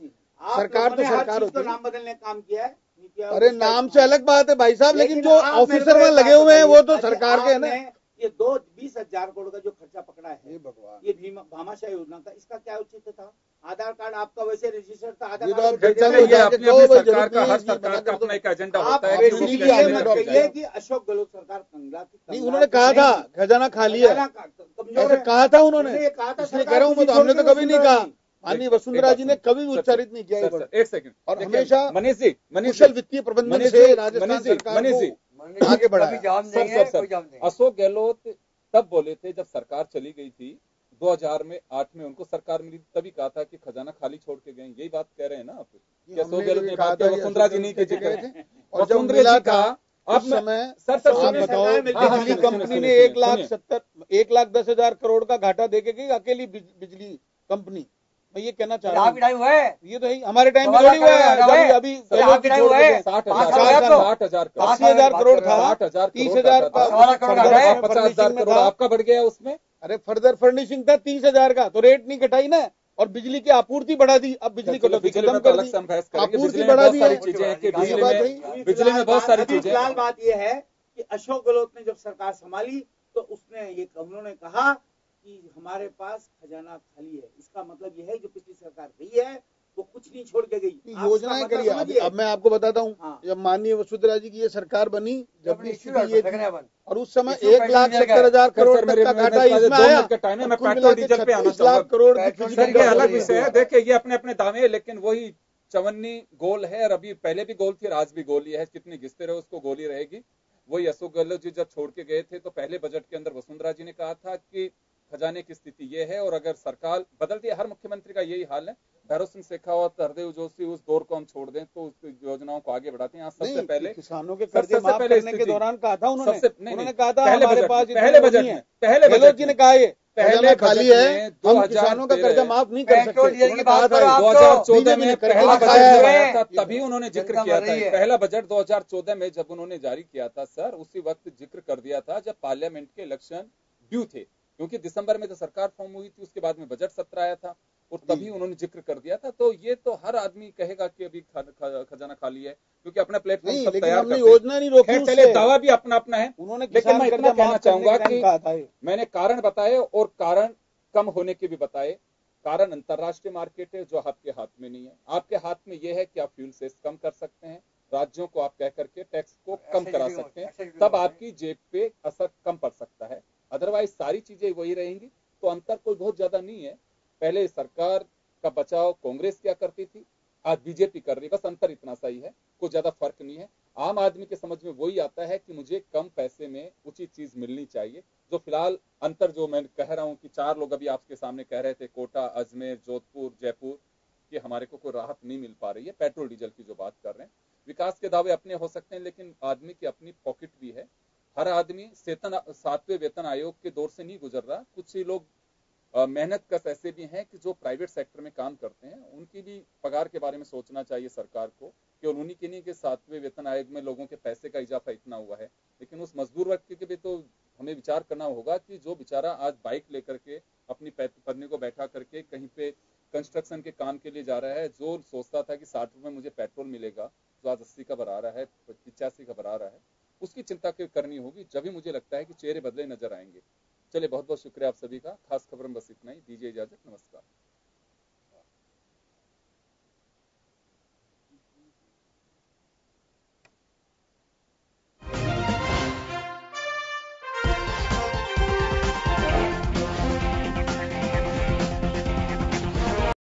सरकार तो सरकार होती है। नाम बदलने का काम किया है। अरे नाम से अलग बात है भाई साहब, लेकिन जो ऑफिसर वहाँ लगे हुए हैं वो तो सरकार के है ना। ये 20,000 करोड़ का जो खर्चा पकड़ा है, ये भामाशाह योजना का, इसका क्या उचित था? आधार कार्ड आपका वैसे रजिस्टर्ड था, आधार कार्ड ये अपनी सरकार का, हर सरकार का अपना एक एजेंडा होता है। कहिए कि अशोक गहलोत सरकार कंगला नहीं, उन्होंने कहा था खजाना खाली है, ऐसे कहा था उन्होंने, इसलिए कह रहा हूँ मैं, तो हमने तो कभी नहीं कहा। माननीय वसुंधरा जी ने कभी भी उच्चारित नहीं किया। एक सेकंड, और हमेशा मनीष जी, कुशल वित्तीय प्रबंधन से राजस्थान सरकार को आगे बढ़ाया। सर, अशोक गहलोत तब बोले थे जब सरकार चली गई थी 2008 में, उनको सरकार मिली, तभी कहा था कि खजाना खाली छोड़ के गए। यही बात कह रहे हैं ना आप? अशोक गहलोत ने कहा था, वसुंधरा जी नहीं कहे थे। वसुंधरा जी का अब समय सर बताओ, बिजली कंपनी ने 1,10,000 करोड़ का घाटा देके गई, अकेली बिजली कंपनी। मैं ये कहना चाह रहा हूँ, ये तो हमारे टाइम में थोड़ी हुआ है। अभी 60,000 करोड़ था, 30,000 का, 50,000 करोड़ आपका बढ़ गया उसमें। अरे फर्दर फर्निशिंग था 30,000 का, तो रेट नहीं घटाई ना, और बिजली की आपूर्ति बढ़ा दी। अब बिजली को खत्म कर दी, आपूर्ति बढ़ा दी। बिजली में बहुत सारी चीजें। फिलहाल बात यह है कि अशोक गहलोत ने जब सरकार संभाली तो उन्होंने कहा कि हमारे पास खजाना खाली है। इसका मतलब यह है जो पिछली सरकार गई है वो कुछ नहीं छोड़ के गई, योजनाएं करी। अब मैं आपको बताता हूँ, जब माननीय वसुंधरा जी की ये सरकार बनी, जब भी स्थिति ये थी, और उस समय 1,70,000 करोड़ तक का घाटा इसमें आया। मैं पेट्रोल डीजल पे आना 36 लाख करोड़ ये अलग विषय है। देखिए ये अपने अपने दावे है, लेकिन वही 54 गोल है, और अभी पहले भी गोल थी और आज भी गोल ही है। कितनी घिसते रहे उसको गोली रहेगी। वही अशोक गहलोत जी जब छोड़ के गए थे तो पहले बजट के अंदर वसुंधरा जी ने कहा था कि खजाने की स्थिति ये है, और अगर सरकार बदलती है, हर मुख्यमंत्री का यही हाल है। भैरव सिंह शेखावत, हरदेव जोशी, उस दौर को हम छोड़ दें तो उस योजनाओं को आगे बढ़ाते हैं। सबसे पहले किसानों के कर्जे माफ करने के दौरान कहा था उन्होंने कहा था हमारे पास पहले बजट में, पहले गहलोत जी ने कहा ये पहले खाली है, हम किसानों का कर्जा माफ नहीं कर सकते। 2014 में पहला बजट जब आया था तभी उन्होंने जिक्र किया था। पहला बजट 2014 में जब उन्होंने जारी किया था सर, उसी वक्त जिक्र कर दिया था जब पार्लियामेंट के इलेक्शन ड्यू थे, क्योंकि दिसंबर में तो सरकार फॉर्म हुई थी, उसके बाद में बजट सत्र आया था और तभी उन्होंने जिक्र कर दिया था। तो ये तो हर आदमी कहेगा कि अभी खजाना खाली है, क्योंकि अपना प्लेटफॉर्म सब तैयार करते हैं। योजना नहीं रोकी, चले दावा भी अपना अपना है। उन्होंने लेकिन मैं इतना कहना चाहूंगा कि मैंने कारण बताए और कारण कम होने के भी बताए। कारण अंतरराष्ट्रीय मार्केट है जो आपके हाथ में नहीं है। आपके हाथ में यह है कि आप फ्यूल सेस कम कर सकते हैं, राज्यों को आप कह करके टैक्स को कम करा सकते हैं, तब आपकी जेब पे असर कम पड़ सकता है। अदरवाइज सारी चीजें वही रहेंगी, तो अंतर कोई बहुत ज्यादा नहीं है। पहले सरकार का बचाव कांग्रेस क्या करती थी, आज बीजेपी कर रही है, बस अंतर इतना सा ही है, कोई ज्यादा फर्क नहीं है। आम आदमी के समझ में वही आता है कि मुझे कम पैसे में उचित चीज मिलनी चाहिए। जो फिलहाल अंतर जो मैं कह रहा हूं कि 4 लोग अभी आपके सामने कह रहे थे कोटा, अजमेर, जोधपुर, जयपुर कि हमारे को कोई राहत नहीं मिल पा रही है। पेट्रोल डीजल की जो बात कर रहे हैं, विकास के दावे अपने हो सकते हैं, लेकिन आदमी की अपनी पॉकेट भी है। हर आदमी 7वें वेतन आयोग के दौर से नहीं गुजर रहा। कुछ ही लोग मेहनत कश ऐसे भी हैं कि जो प्राइवेट सेक्टर में काम करते हैं, उनकी भी पगार के बारे में सोचना चाहिए सरकार को। केवल उन्हीं की नहीं कि 7वें वेतन आयोग में लोगों के पैसे का इजाफा इतना हुआ है, लेकिन उस मजदूर वर्ग के भी तो हमें विचार करना होगा कि जो बेचारा आज बाइक लेकर के अपनी पत्नी को बैठा करके कहीं पे कंस्ट्रक्शन के काम के लिए जा रहा है, जो सोचता था कि 60 रुपए मुझे पेट्रोल मिलेगा, जो आज 80 का भरा रहा है, 85 का भरा रहा है, उसकी चिंता करनी होगी। जब भी मुझे लगता है कि चेहरे बदले नजर आएंगे। चलिए, बहुत बहुत शुक्रिया आप सभी का। खास खबर में बस इतना ही। दीजिए इजाजत, नमस्कार।